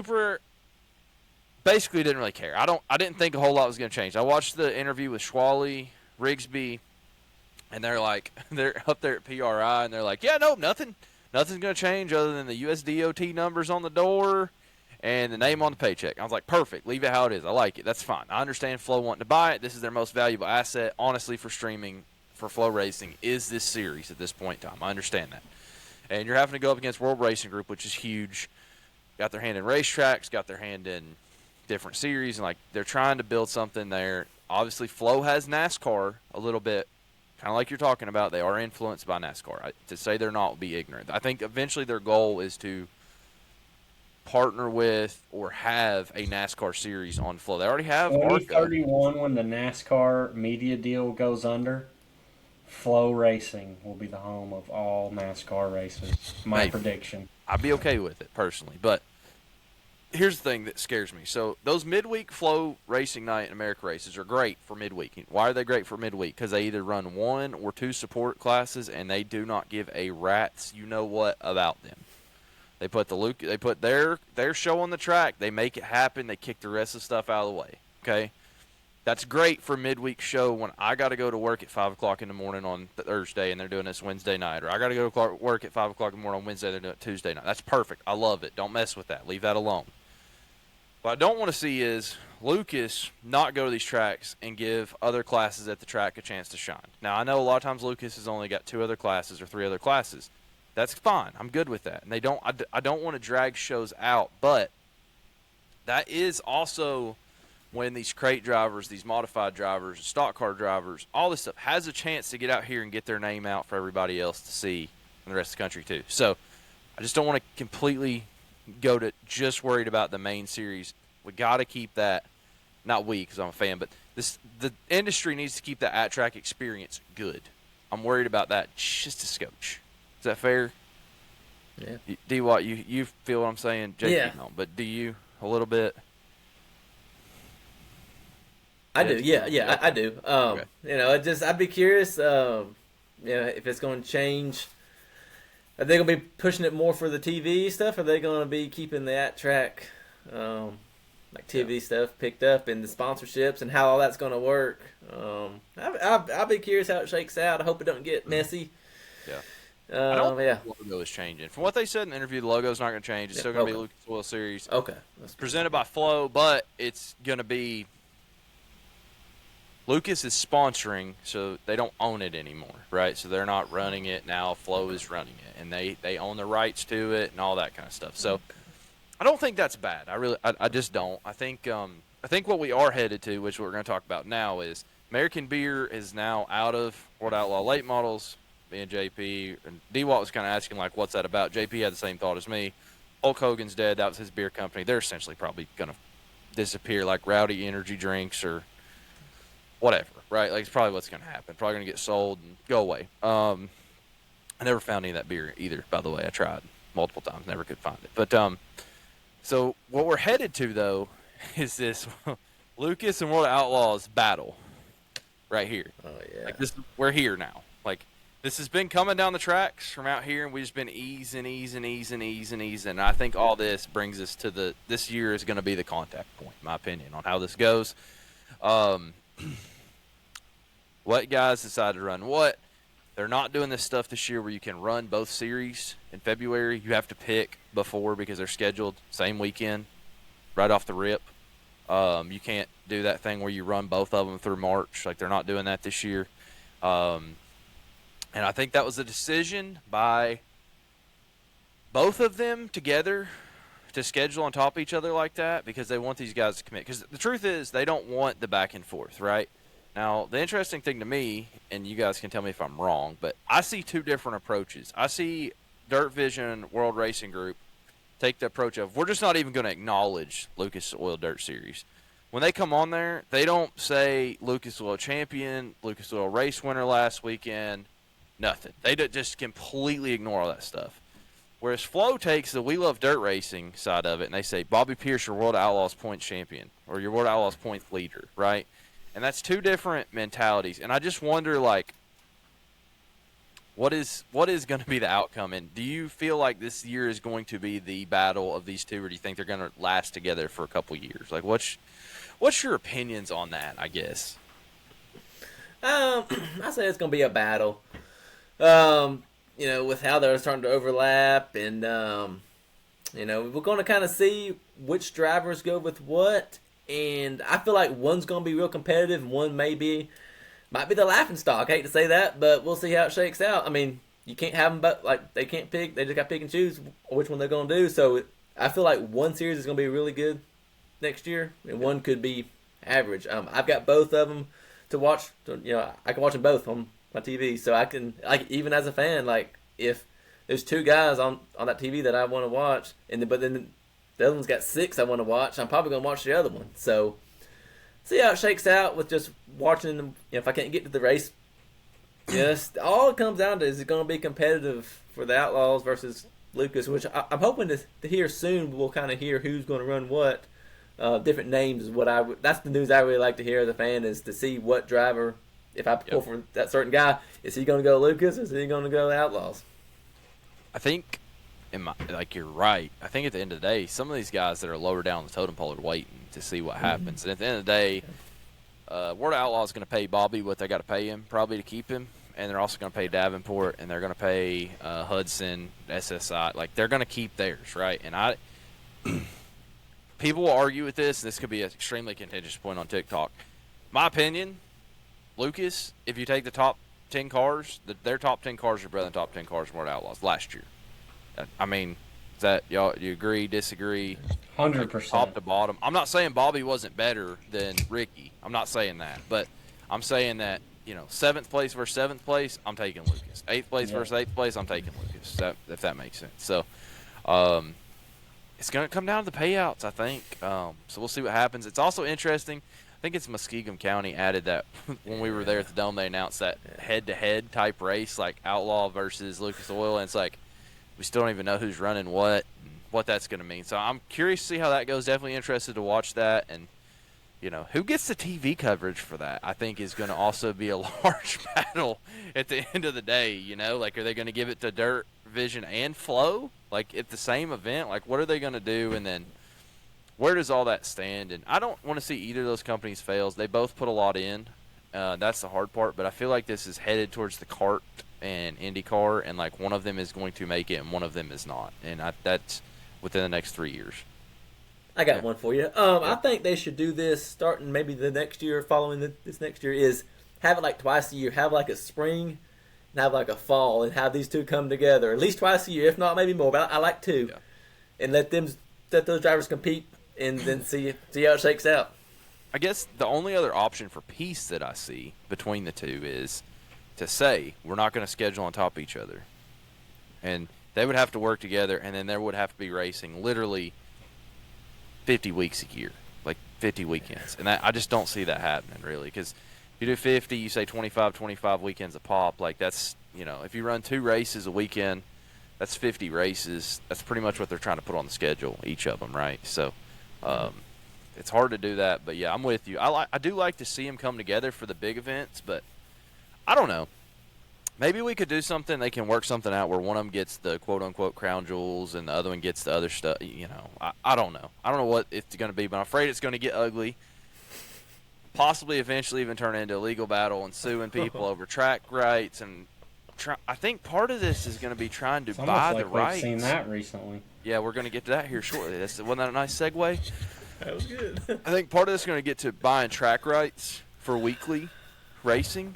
basically didn't really care. I didn't think a whole lot was going to change. I watched the interview with Schwally, Rigsby, and they're up there at PRI, and they're like, yeah, no, nothing's going to change other than the USDOT numbers on the door and the name on the paycheck. I was like, perfect. Leave it how it is. I like it. That's fine. I understand Flow wanting to buy it. This is their most valuable asset, honestly, for streaming. for Flow Racing is this series at this point in time. I understand that. And you're having to go up against World Racing Group, which is huge. Got their hand in racetracks, got their hand in different series, and like they're trying to build something there. Obviously, Flow has NASCAR a little bit, kind of like you're talking about. They are influenced by NASCAR. To say they're not would be ignorant. I think eventually their goal is to partner with or have a NASCAR series on Flow. They already have 2031 when the NASCAR media deal goes under. Flow Racing will be the home of all NASCAR races. My prediction. I'd be okay with it personally, but here's the thing that scares me. So those midweek Flow Racing Night and America races are great for midweek. Why are they great for midweek? Because they either run 1 or 2 support classes, and they do not give a rat's you know what about them. They put their show on the track. They make it happen. They kick the rest of the stuff out of the way. Okay, that's great for midweek show when I got to go to work at 5 o'clock in the morning on Thursday and they're doing this Wednesday night, or I got to go to work at 5 o'clock in the morning on Wednesday. They're doing it Tuesday night. That's perfect. I love it. Don't mess with that. Leave that alone. What I don't want to see is Lucas not go to these tracks and give other classes at the track a chance to shine. Now I know a lot of times Lucas has only got 2 other classes or 3 other classes. That's fine. I'm good with that. And I don't want to drag shows out, but that is also when these crate drivers, these modified drivers, stock car drivers, all this stuff has a chance to get out here and get their name out for everybody else to see in the rest of the country too. So I just don't want to completely go to just worried about the main series. We got to keep that, not we because I'm a fan, but the industry needs to keep that at-track experience good. I'm worried about that just a scotch. Is that fair? Yeah. D-Watt, you feel what I'm saying? JP, yeah. No, but do you a little bit? I do. Yeah, I do. Okay. I'd be curious, if it's going to change. Are they going to be pushing it more for the TV stuff? Or are they going to be keeping the at-track, TV stuff picked up and the sponsorships and how all that's going to work? I'll be curious how it shakes out. I hope it don't get messy. Yeah. I don't think the logo is changing. From what they said in the interview, the logo's not going to change. It's still going to be Lucas Oil Series. Okay. Presented by Flow, but it's going to be Lucas is sponsoring, so they don't own it anymore, right? So they're not running it now. Flow is running it, and they own the rights to it and all that kind of stuff. So I don't think that's bad. I just don't. I think what we are headed to, which we're going to talk about now, is American beer is now out of World Outlaw late models. Me and JP and D-Watt was kind of asking, like, what's that about? JP had the same thought as me. Hulk Hogan's dead. That was his beer company. They're essentially probably going to disappear like Rowdy energy drinks or whatever, right? Like, it's probably what's going to happen. Probably going to get sold and go away. I never found any of that beer either, by the way. I tried multiple times. Never could find it. But so what we're headed to, though, is this Lucas and World Outlaws battle right here. Oh, yeah. Like, we're here now. Like, this has been coming down the tracks from out here, and we've just been easing. And I think all this brings us to this year is going to be the contact point, in my opinion, on how this goes. What guys decide to run what? They're not doing this stuff this year where you can run both series in February. You have to pick before because they're scheduled same weekend, right off the rip. You can't do that thing where you run both of them through March. Like, they're not doing that this year. And I think that was a decision by both of them together to schedule on top of each other like that because they want these guys to commit. Because the truth is they don't want the back and forth, right? Now, the interesting thing to me, and you guys can tell me if I'm wrong, but I see 2 different approaches. I see Dirt Vision World Racing Group take the approach of we're just not even going to acknowledge Lucas Oil Dirt Series. When they come on there, they don't say Lucas Oil champion, Lucas Oil race winner last weekend, nothing. They just completely ignore all that stuff. Whereas Flow takes the We Love Dirt Racing side of it, and they say, Bobby Pierce, your World Outlaws points champion, or your World Outlaws points leader, right? And that's 2 different mentalities. And I just wonder, like, what is going to be the outcome? And do you feel like this year is going to be the battle of these 2, or do you think they're going to last together for a couple years? Like, what's your opinions on that, I guess? I say it's going to be a battle. With how they're starting to overlap, and we're going to kind of see which drivers go with what. And I feel like one's going to be real competitive, and one may be might be the laughing stock. I hate to say that, but we'll see how it shakes out. I mean, you can't have them, but like they can't pick. They just got to pick and choose which one they're going to do. So I feel like one series is going to be really good next year, and one could be average. I've got both of them to watch. I can watch them both on my TV, so I can, like, even as a fan, like, if there's two guys on that TV that I want to watch, but then the other one's got six I want to watch, I'm probably going to watch the other one. So see how it shakes out with just watching them. If I can't get to the race, just all it comes down to is it going to be competitive for the Outlaws versus Lucas, which I'm hoping to hear soon. We'll kind of hear who's going to run what. Different names is what that's the news I really like to hear as a fan, is to see what driver, if I pull for that certain guy, is he going to go Lucas or is he going to go Outlaws? I think, you're right. I think at the end of the day, some of these guys that are lower down the totem pole are waiting to see what happens. And at the end of the day, World Outlaw is going to pay Bobby what they got to pay him, probably to keep him. And they're also going to pay Davenport, and they're going to pay Hudson, SSI. Like, they're going to keep theirs, right? And people will argue with this. This could be an extremely contentious point on TikTok. My opinion, Lucas, if you take the top 10 cars, their top 10 cars are better than top 10 cars in World Outlaws last year. I mean, is that y'all? You agree, disagree? 100%. Like, top to bottom. I'm not saying Bobby wasn't better than Ricky. I'm not saying that, but I'm saying that 7th place versus 7th place, I'm taking Lucas. 8th place versus 8th place, I'm taking Lucas. If that makes sense. So, it's going to come down to the payouts, I think. So we'll see what happens. It's also interesting. I think it's Muskegum County added that when we were there at the Dome. They announced that head-to-head type race, like Outlaw versus Lucas Oil. And it's like we still don't even know who's running what and what that's going to mean. So I'm curious to see how that goes. Definitely interested to watch that. And, who gets the TV coverage for that, I think, is going to also be a large battle at the end of the day. Like, are they going to give it to Dirt, Vision, and Flow? Like, at the same event? Like, what are they going to do? And then where does all that stand? And I don't want to see either of those companies fails. They both put a lot in. That's the hard part. But I feel like this is headed towards the kart and IndyCar, and, like, one of them is going to make it and one of them is not. And that's within the next 3 years. I got one for you. I think they should do this starting maybe the next year, following this next year, is have it like twice a year. Have like a spring and have like a fall, and have these two come together at least twice a year, if not maybe more. But I like two, and let those drivers compete, and then see how it shakes out. I guess the only other option for peace that I see between the two is to say we're not going to schedule on top of each other, and they would have to work together, and then there would have to be racing literally 50 weeks a year, like 50 weekends. And I just don't see that happening, really, because if you do 50, you say 25 weekends a pop. Like, that's, if you run 2 races a weekend, that's 50 races. That's pretty much what they're trying to put on the schedule, each of them, right? So it's hard to do that. But, yeah, I'm with you. I do like to see them come together for the big events, but I don't know. Maybe we could do something. They can work something out where one of them gets the quote-unquote crown jewels and the other one gets the other stuff. I don't know. I don't know what it's going to be, but I'm afraid it's going to get ugly. Possibly eventually even turn into a legal battle and suing people over track rights. And I think part of this is going to be trying to buy the rights. We've seen that recently. Yeah, we're going to get to that here shortly. Wasn't that a nice segue? That was good. I think part of this is going to get to buying track rights for weekly racing,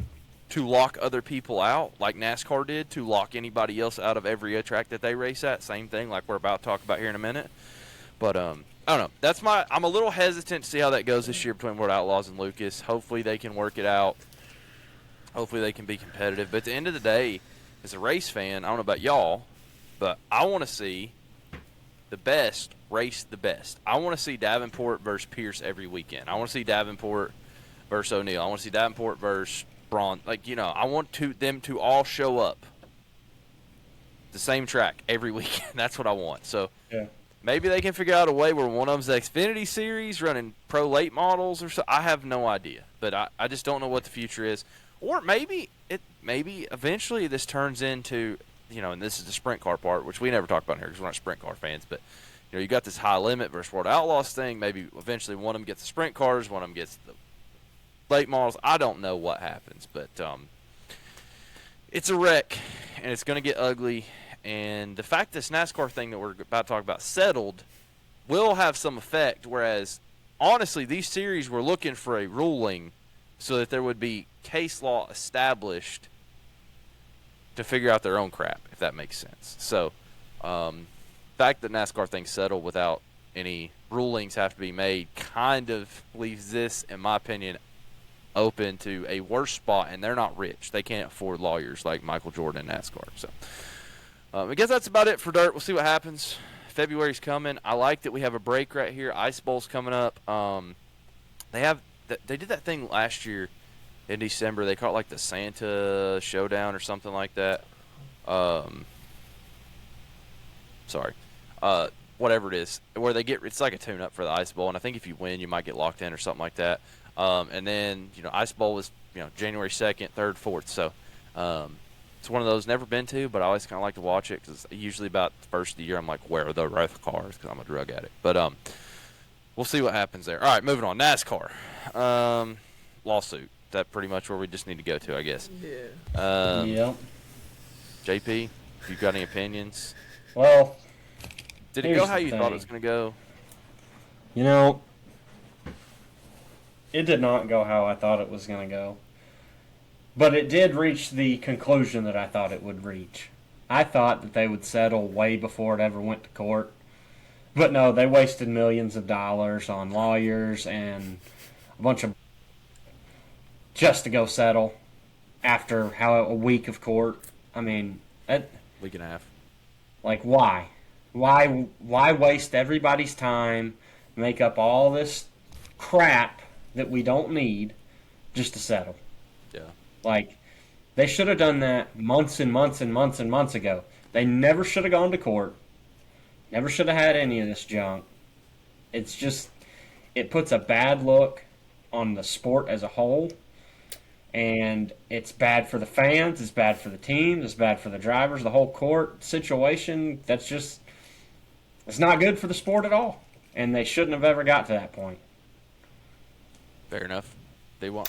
to lock other people out, like NASCAR did, to lock anybody else out of every track that they race at. Same thing, like we're about to talk about here in a minute. But I don't know. I'm a little hesitant to see how that goes this year between World Outlaws and Lucas. Hopefully they can work it out. Hopefully they can be competitive. But at the end of the day, as a race fan, I don't know about y'all, but I want to see the best race the best. I want to see Davenport versus Pierce every weekend. I want to see Davenport versus O'Neill. I want to see Davenport versus Braun. Like, I want them to all show up the same track every weekend. That's what I want. So maybe they can figure out a way where one of them's the Xfinity Series running pro late models or so. I have no idea, but I just don't know what the future is. Or maybe eventually this turns into, and this is the sprint car part, which we never talk about here because we're not sprint car fans, but you got this high limit versus World Outlaws thing. Maybe eventually one of them gets the sprint cars, one of them gets the late models. I don't know what happens, but it's a wreck, and it's going to get ugly. And the fact this NASCAR thing that we're about to talk about settled will have some effect, whereas, honestly, these series were looking for a ruling so that there would be case law established to figure out their own crap, if that makes sense. So, the fact that NASCAR things settle without any rulings have to be made kind of leaves this, in my opinion, open to a worse spot, and they're not rich. They can't afford lawyers like Michael Jordan in NASCAR. So, I guess that's about it for Dirt. We'll see what happens. February's coming. I like that we have a break right here. Ice Bowl's coming up. They did that thing last year in December. They call it like the Santa Showdown or something like that. Whatever it is, where it's like a tune-up for the Ice Bowl, and I think if you win, you might get locked in or something like that. And then Ice Bowl was January 2nd, 3rd, 4th. So it's one of those never been to, but I always kind of like to watch it because usually about the first of the year I'm like, where are the race cars? Because I'm a drug addict. But we'll see what happens there. All right, moving on. NASCAR lawsuit. That pretty much where we just need to go to, I guess. Yeah. Yep. JP, you got any opinions? Well, did it go how you thought it was going to go? It did not go how I thought it was going to go. But it did reach the conclusion that I thought it would reach. I thought that they would settle way before it ever went to court. But no, they wasted millions of dollars on lawyers and a bunch of just to go settle after a week of court. I mean, week and a half. Like, why? Why waste everybody's time, make up all this crap that we don't need just to settle? Yeah. Like, they should have done that months and months and months and months ago. They never should have gone to court. Never should have had any of this junk. It's just, it puts a bad look on the sport as a whole. And it's bad for the fans, it's bad for the teams, it's bad for the drivers, the whole court situation. It's not good for the sport at all. And they shouldn't have ever got to that point. Fair enough. They won.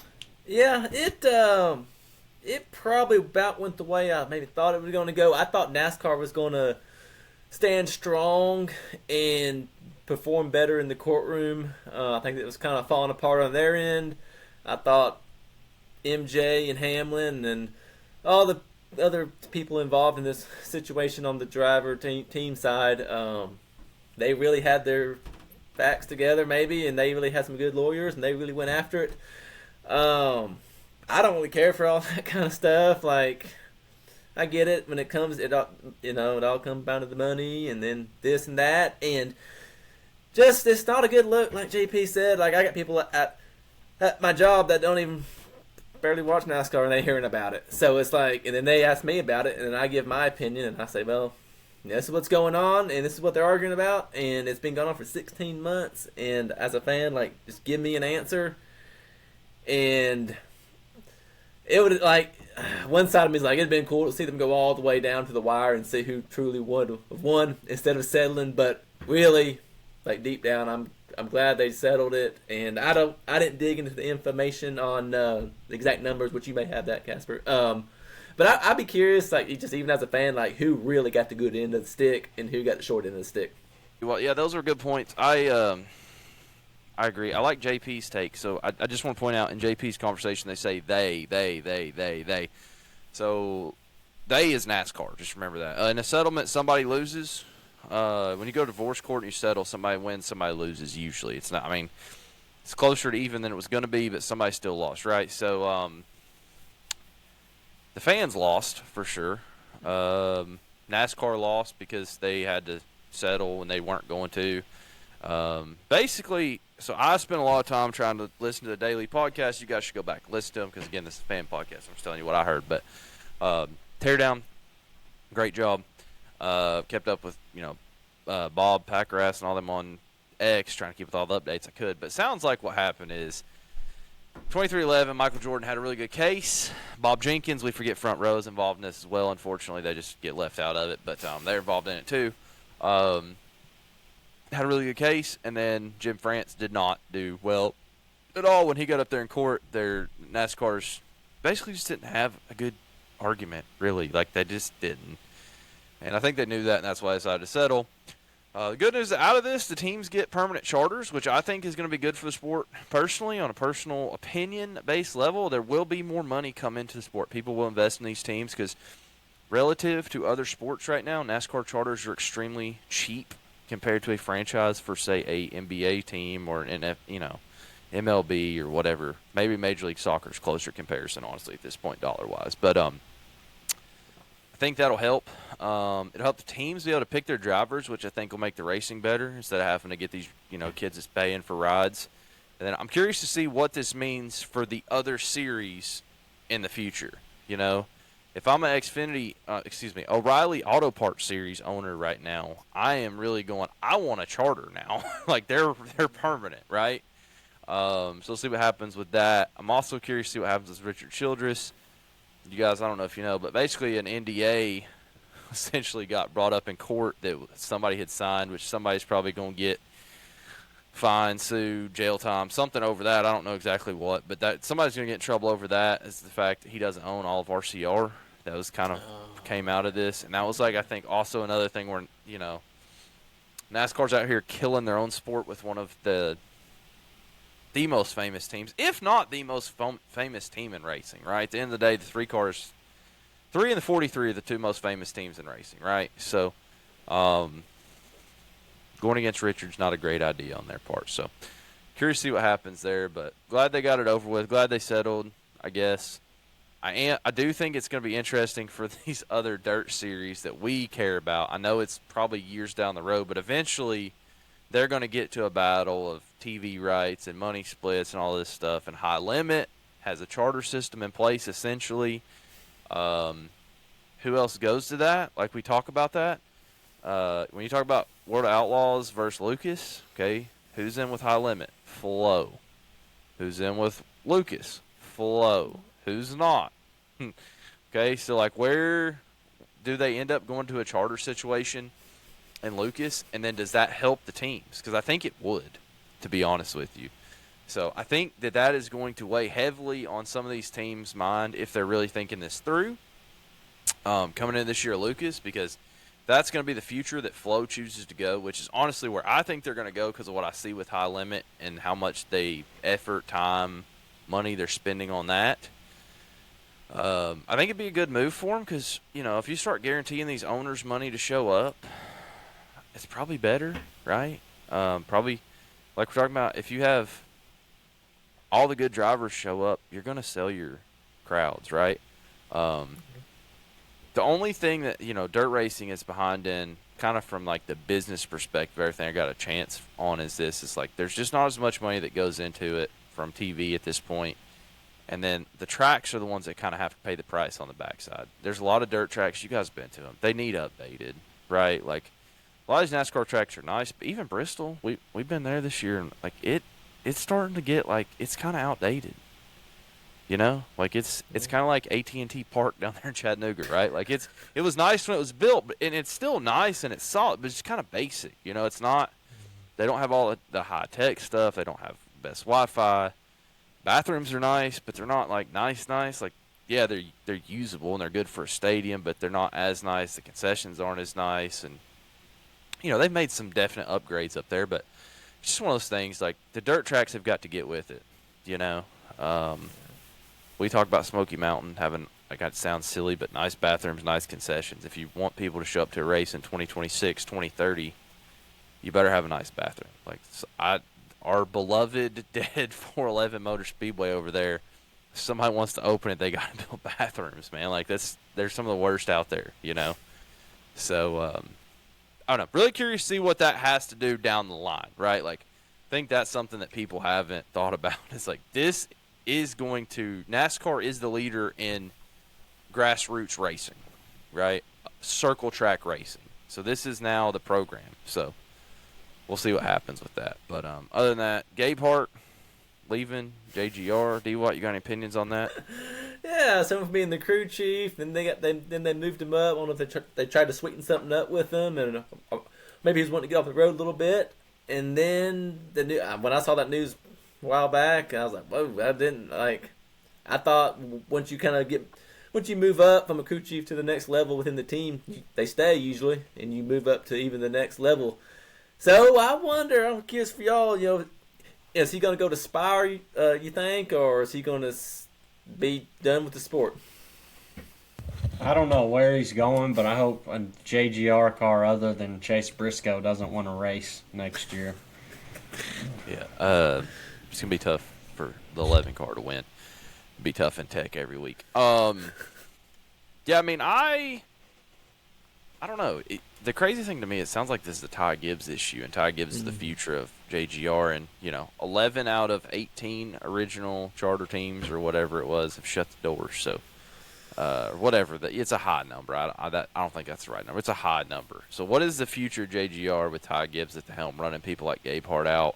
Yeah, it probably about went the way I maybe thought it was going to go. I thought NASCAR was going to stand strong and perform better in the courtroom. I think it was kind of falling apart on their end. I thought MJ and Hamlin and all the other people involved in this situation on the driver team side, they really had their facts together maybe, and they really had some good lawyers, and they really went after it. I don't really care for all that kind of stuff. Like, I get it when it comes, it all comes down to the money and then this and that, and just it's not a good look. Like JP said, like I got people at my job that don't even barely watch NASCAR and they hearing about it. So it's like, and then they ask me about it, and then I give my opinion, and I say, well, this is what's going on, and this is what they're arguing about, and it's been going on for 16 months. And as a fan, like, just give me an answer. And it would, like, one side of me is like, it'd been cool to see them go all the way down to the wire and see who truly would have won instead of settling. But really, like, deep down, I'm glad they settled it. And I didn't dig into the information on the exact numbers, which you may have that, Casper. But I'd be curious, like, just even as a fan, like, who really got the good end of the stick and who got the short end of the stick. Well, yeah, those are good points. I agree. I like JP's take. So I just want to point out in JP's conversation, they say they. So they is NASCAR. Just remember that. In a settlement, somebody loses. When you go to divorce court and you settle, somebody wins, somebody loses. Usually, it's not. I mean, it's closer to even than it was going to be, but somebody still lost, right? So the fans lost for sure. NASCAR lost because they had to settle when they weren't going to. Basically, so I spent a lot of time trying to listen to the daily podcast. You guys should go back and listen to them because, again, this is a fan podcast. I'm just telling you what I heard. But Teardown, great job. Kept up with, Bob Packerass and all them on X, trying to keep with all the updates I could. But it sounds like what happened is 2311, Michael Jordan had a really good case. Bob Jenkins, we forget front row is involved in this as well. Unfortunately, they just get left out of it. But they're involved in it too. Had a really good case, and then Jim France did not do well at all when he got up there in court. Their NASCAR's basically just didn't have a good argument, really. Like, they just didn't. And I think they knew that, and that's why they decided to settle. The good news out of this, the teams get permanent charters, which I think is going to be good for the sport. Personally, on a personal opinion-based level, there will be more money come into the sport. People will invest in these teams because relative to other sports right now, NASCAR charters are extremely cheap compared to a franchise for, say, a NBA team or an MLB or whatever. Maybe Major League Soccer's closer comparison, honestly, at this point, dollar-wise. But I think that'll help. It'll help the teams be able to pick their drivers, which I think will make the racing better instead of having to get these kids that's paying for rides. And then I'm curious to see what this means for the other series in the future. If I'm an O'Reilly Auto Parts Series owner right now, I am really going, I want a charter now. Like they're permanent, right? So we'll see what happens with that. I'm also curious to see what happens with Richard Childress. You guys, I don't know if you know, but basically an NDA essentially got brought up in court that somebody had signed, which somebody's probably going to get fined, sued, jail time, something over that. I don't know exactly what, but that somebody's going to get in trouble over that is the fact that he doesn't own all of RCR. That was kind of came out of this. And that was I think also another thing where, NASCAR's out here killing their own sport with one of the most famous teams, if not the most famous team in racing, right? At the end of the day, the 3 and the 43 are the 2 most famous teams in racing, right? So, going against Richard's not a great idea on their part. So, curious to see what happens there, but glad they got it over with. Glad they settled, I guess. I do think it's going to be interesting for these other dirt series that we care about. I know it's probably years down the road, but eventually they're going to get to a battle of TV rights and money splits and all this stuff. And High Limit has a charter system in place, essentially. Who else goes to that? Like we talk about that. When you talk about World of Outlaws versus Lucas, okay, who's in with High Limit? Flow. Who's in with Lucas? Flow. Who's not? Okay, so where do they end up going to a charter situation in Lucas? And then does that help the teams? Because I think it would, to be honest with you. So I think that is going to weigh heavily on some of these teams' mind if they're really thinking this through. Coming in this year, Lucas, because that's going to be the future that Flow chooses to go, which is honestly where I think they're going to go because of what I see with High Limit and how much effort, time, money they're spending on that. I think it'd be a good move for them because, if you start guaranteeing these owners money to show up, it's probably better, right? Probably, like we're talking about, if you have all the good drivers show up, you're going to sell your crowds, right? The only thing that, dirt racing is behind in, kind of from the business perspective, everything I got a chance on is this. It's there's just not as much money that goes into it from TV at this point. And then the tracks are the ones that kind of have to pay the price on the backside. There's a lot of dirt tracks. You guys have been to them. They need updated, right? A lot of these NASCAR tracks are nice, but even Bristol, we've been there this year, and it's starting to get it's kind of outdated. It's kind of like AT&T Park down there in Chattanooga, right? It was nice when it was built, and it's still nice and it's solid, but it's kind of basic. It's not. They don't have all the high tech stuff. They don't have best Wi-Fi. Bathrooms are nice, but they're not nice. Yeah, they're usable and they're good for a stadium, but they're not as nice. The concessions aren't as nice, and they've made some definite upgrades up there, but it's just one of those things. The dirt tracks have got to get with it. We talk about Smoky Mountain having, it sounds silly, but nice bathrooms, nice concessions. If you want people to show up to a race in 2026, 2030, you better have a nice bathroom. Our beloved dead 411 Motor Speedway over there, if somebody wants to open it, they got to build bathrooms, man. They're some of the worst out there, So, I don't know. Really curious to see what that has to do down the line, right? I think that's something that people haven't thought about. It's this is going to – NASCAR is the leader in grassroots racing, right? Circle track racing. So this is now the program. So we'll see what happens with that. But other than that, Gabe Hart leaving, JGR, D-Watt, you got any opinions on that? Yeah, someone being the crew chief, then they moved him up. I don't know if they tried to sweeten something up with him, and maybe he was wanting to get off the road a little bit. And then when I saw that news a while back, I was like, whoa, I didn't I thought once you move up from a crew chief to the next level within the team, they stay usually, and you move up to even the next level. So I wonder. I'm curious for y'all. Is he going to go to Spire? You think, or is he going to be done with the sport? I don't know where he's going, but I hope a JGR car other than Chase Briscoe doesn't want to race next year. Yeah, it's gonna be tough for the 11 car to win. It'll be tough in Tech every week. Yeah, I mean, I don't know. The crazy thing to me, it sounds like this is the Ty Gibbs issue, and Ty Gibbs is the future of JGR. And 11 out of 18 original charter teams or whatever it was have shut the doors. So, whatever. It's a high number. I don't think that's the right number. It's a high number. So, what is the future of JGR with Ty Gibbs at the helm, running people like Gabe Hart out?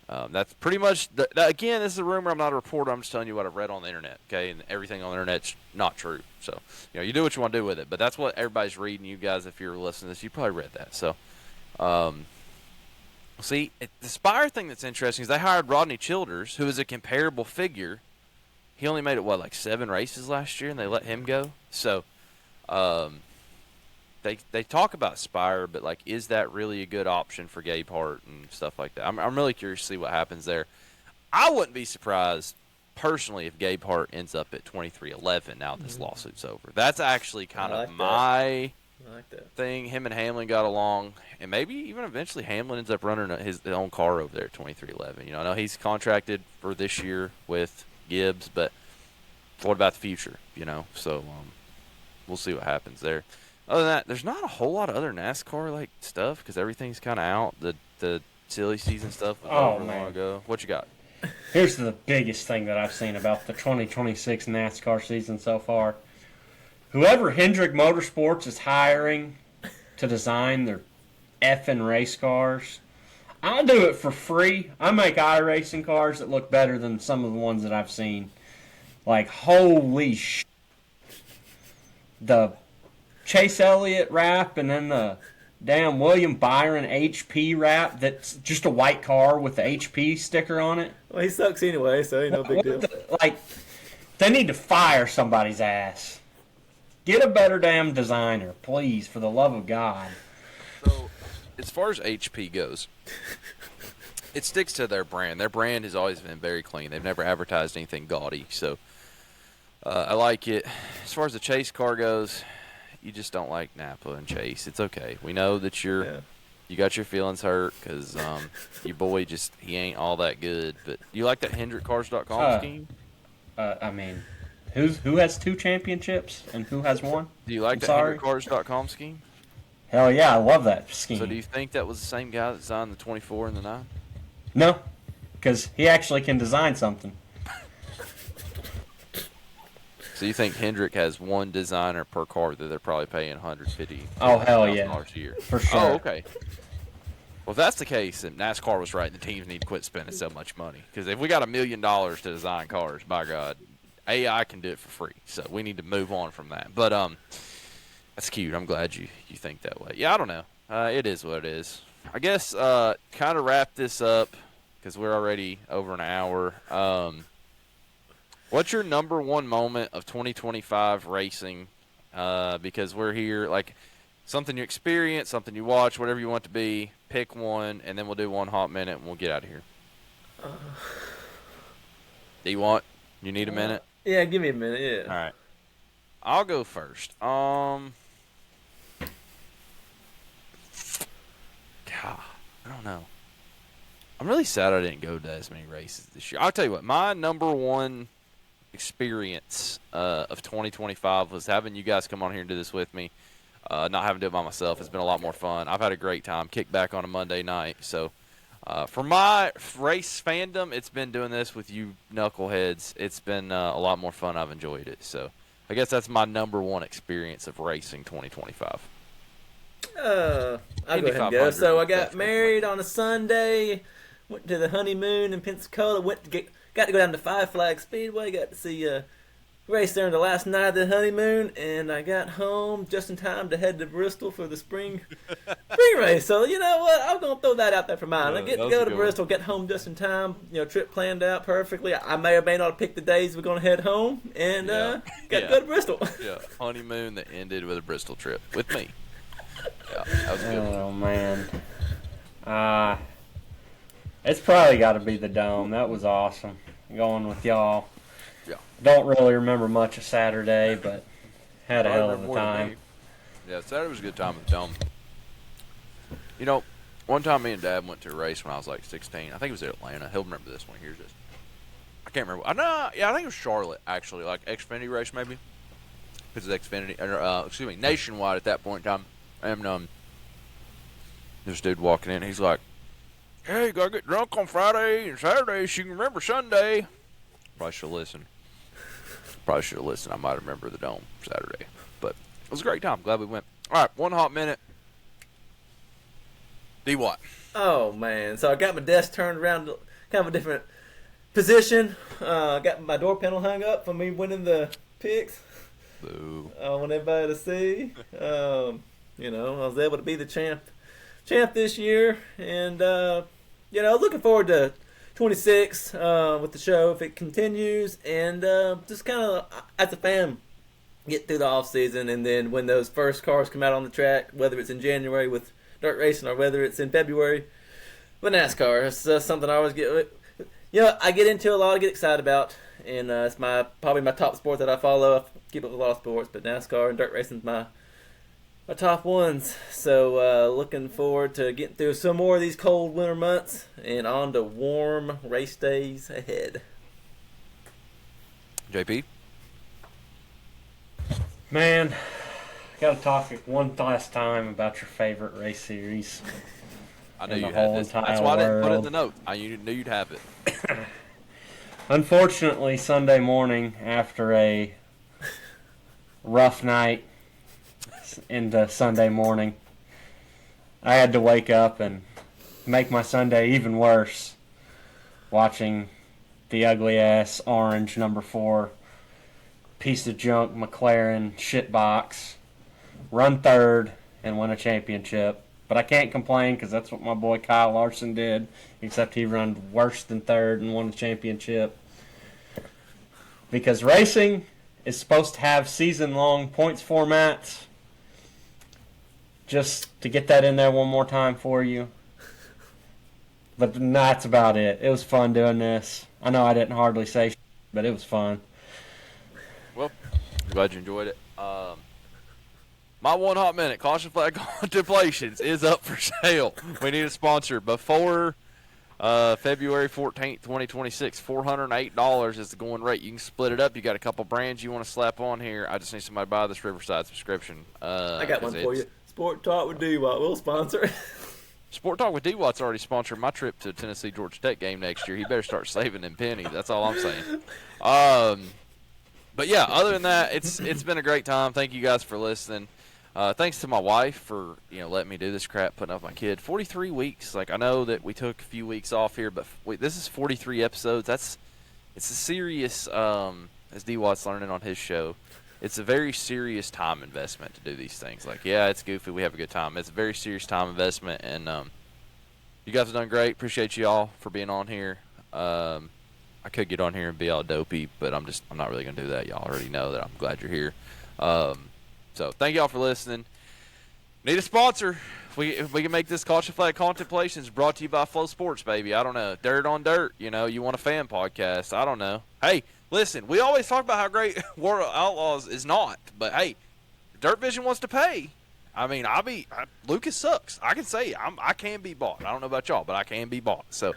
That's pretty much again, this is a rumor. I'm not a reporter. I'm just telling you what I've read on the internet. Okay, and everything on the internet's not true. So you do what you want to do with it. But that's what everybody's reading. You guys, if you're listening to this, you probably read that. So, see, the Spire thing that's interesting is they hired Rodney Childers, who is a comparable figure. He only made it like 7 races last year, and they let him go. So, They talk about Spire, but like, is that really a good option for Gabe Hart and stuff like that? I'm really curious to see what happens there. I wouldn't be surprised personally if Gabe Hart ends up at 23-11 now this lawsuit's over. That's actually kind of my thing. Him and Hamlin got along, and maybe even eventually Hamlin ends up running his own car over there at 23-11. I know he's contracted for this year with Gibbs, but what about the future? So we'll see what happens there. Other than that, there's not a whole lot of other NASCAR stuff because everything's kind of out. The silly season stuff was over long ago. What you got? Here's the biggest thing that I've seen about the 2026 NASCAR season so far. Whoever Hendrick Motorsports is hiring to design their effing race cars, I do it for free. I make iRacing cars that look better than some of the ones that I've seen. Like, holy shit. The Chase Elliott wrap and then the damn William Byron HP wrap that's just a white car with the HP sticker on it. Well, he sucks anyway, so no big deal. They need to fire somebody's ass. Get a better damn designer, please, for the love of God. So, as far as HP goes, it sticks to their brand. Their brand has always been very clean. They've never advertised anything gaudy, so I like it. As far as the Chase car goes, you just don't like Napa and Chase. It's okay. We know that you got your feelings hurt because your boy he ain't all that good. But you like that HendrickCars.com scheme? I mean, who has 2 championships and who has 1? Do you like that HendrickCars.com scheme? Hell yeah, I love that scheme. So do you think that was the same guy that designed the 24 and the 9? No, because he actually can design something. So you think Hendrick has 1 designer per car that they're probably paying $150,000 Oh, hell yeah. a year? For sure. Oh, okay. Well, if that's the case, then NASCAR was right. The teams need to quit spending so much money. Because if we got $1 million to design cars, by God, AI can do it for free. So we need to move on from that. But that's cute. I'm glad you think that way. Yeah, I don't know. It is what it is. I guess kind of wrap this up because we're already over an hour. What's your number 1 moment of 2025 racing? Because we're here, like something you experience, something you watch, whatever you want to be. Pick one, and then we'll do 1 hot minute, and we'll get out of here. Do you need a minute? Yeah, give me a minute. Yeah. All right. I'll go first. God, I don't know. I'm really sad I didn't go to as many races this year. I'll tell you what, my number 1 experience of 2025 was having you guys come on here and do this with me. Not having to do it by myself. It's been a lot more fun. I've had a great time. Kick back on a Monday night. So for my race fandom, it's been doing this with you knuckleheads. It's been a lot more fun. I've enjoyed it. So I guess that's my number 1 experience of racing 2025. I'll go ahead and go. So I got married on a Sunday, went to the honeymoon in Pensacola, got to go down to Five Flag Speedway, got to see race there on the last night of the honeymoon, and I got home just in time to head to Bristol for the spring race. So you know what? I'm gonna throw that out there for mine. I get to go to Bristol, get home just in time. Trip planned out perfectly. I may or may not have picked the days we're gonna head home, and got to go to Bristol. Yeah, honeymoon that ended with a Bristol trip with me. Yeah, that was a good one. Oh man, It's probably got to be the Dome. That was awesome. Going with y'all. Yeah. Don't really remember much of Saturday, but had a hell of a time. Yeah, Saturday was a good time at the Dome. You know, one time me and Dad went to a race when I was like 16. I think it was in Atlanta. He'll remember this one. Here's this. I can't remember. Yeah, I think it was Charlotte, actually. Like Xfinity race, maybe. Because it's Xfinity, Nationwide at that point in time. And this dude walking in, he's like, "Hey, you gotta get drunk on Friday and Saturday so you can remember Sunday." Probably should have listened. I might remember the Dome Saturday. But it was a great time. Glad we went. All right, one hot minute. D-Watt. Oh, man. So I got my desk turned around to kind of a different position. Got my door panel hung up for me winning the picks. Boo. I want everybody to see. I was able to be the champ this year. And, looking forward to 26 with the show if it continues. And just kind of, as a fan, get through the off season. And then when those first cars come out on the track, whether it's in January with dirt racing or whether it's in February with NASCAR, it's something I always I get into a lot, I get excited about, and it's probably my top sport that I follow. I keep up with a lot of sports, but NASCAR and dirt racing is my top ones. So looking forward to getting through some more of these cold winter months and on to warm race days ahead. JP? Man, got to talk one last time about your favorite race series. I knew you had this. That's why I didn't put it in the note. I knew you'd have it. Unfortunately, Sunday morning, after a rough night into Sunday morning, I had to wake up and make my Sunday even worse watching the ugly-ass orange number 4 piece of junk McLaren shitbox run third and win a championship. But I can't complain because that's what my boy Kyle Larson did, except he run worse than third and won the championship. Because racing is supposed to have season-long points formats. Just to get that in there one more time for you. But that's about it. It was fun doing this. I know I didn't hardly say shit, but it was fun. Well, glad you enjoyed it. My one hot minute, Caution Flag Contemplations, is up for sale. We need a sponsor before February 14th, 2026. $408 is the going rate. You can split it up. You got a couple brands you want to slap on here. I just need somebody to buy this Riverside subscription. I got one for you. Sport Talk with D-Watt will sponsor. Sport Talk with D-Watt's already sponsored my trip to Tennessee Georgia Tech game next year. He better start saving them pennies. That's all I'm saying. But yeah, other than that, it's been a great time. Thank you guys for listening. Thanks to my wife for letting me do this crap, putting up my kid. 43 weeks. Like, I know that we took a few weeks off here, but this is 43 episodes. It's a serious, as D-Watt's learning on his show, it's a very serious time investment to do these things. Like, yeah, it's goofy. We have a good time. It's a very serious time investment, and you guys have done great. Appreciate you all for being on here. I could get on here and be all dopey, but I'm not really going to do that. Y'all already know that I'm glad you're here. So thank y'all for listening. Need a sponsor. If we can make this Caution Flag Contemplations brought to you by Flow Sports, baby. I don't know. Dirt on Dirt. You want a fan podcast. I don't know. Hey, listen, we always talk about how great World Outlaws is not. But, hey, Dirt Vision wants to pay. I mean, Lucas sucks. I can say it. I can be bought. I don't know about y'all, but I can be bought. So,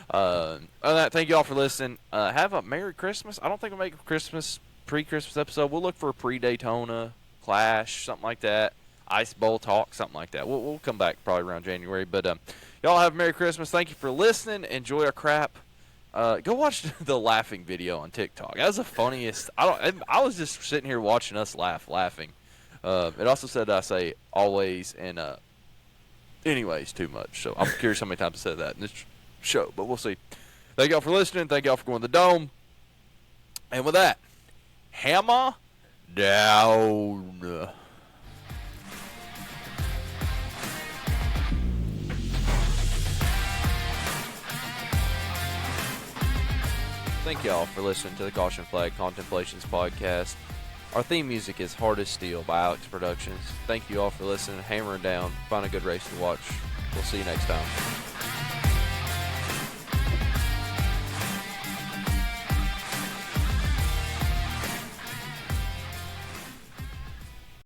other than that, thank y'all for listening. Have a Merry Christmas. I don't think we'll make a pre-Christmas episode. We'll look for a pre-Daytona Clash, something like that. Ice Bowl talk, something like that. We'll come back probably around January. But y'all have a Merry Christmas. Thank you for listening. Enjoy our crap. Go watch the laughing video on TikTok. That was the funniest. I was just sitting here watching us laughing. It also said I say always and anyways too much. So I'm curious how many times I said that in this show. But we'll see. Thank y'all for listening. Thank y'all for going to the Dome. And with that, hammer down. Thank y'all for listening to the Caution Flag Contemplations podcast. Our theme music is Hard as Steel by Alex Productions. Thank you all for listening. Hammering down. Find a good race to watch. We'll see you next time.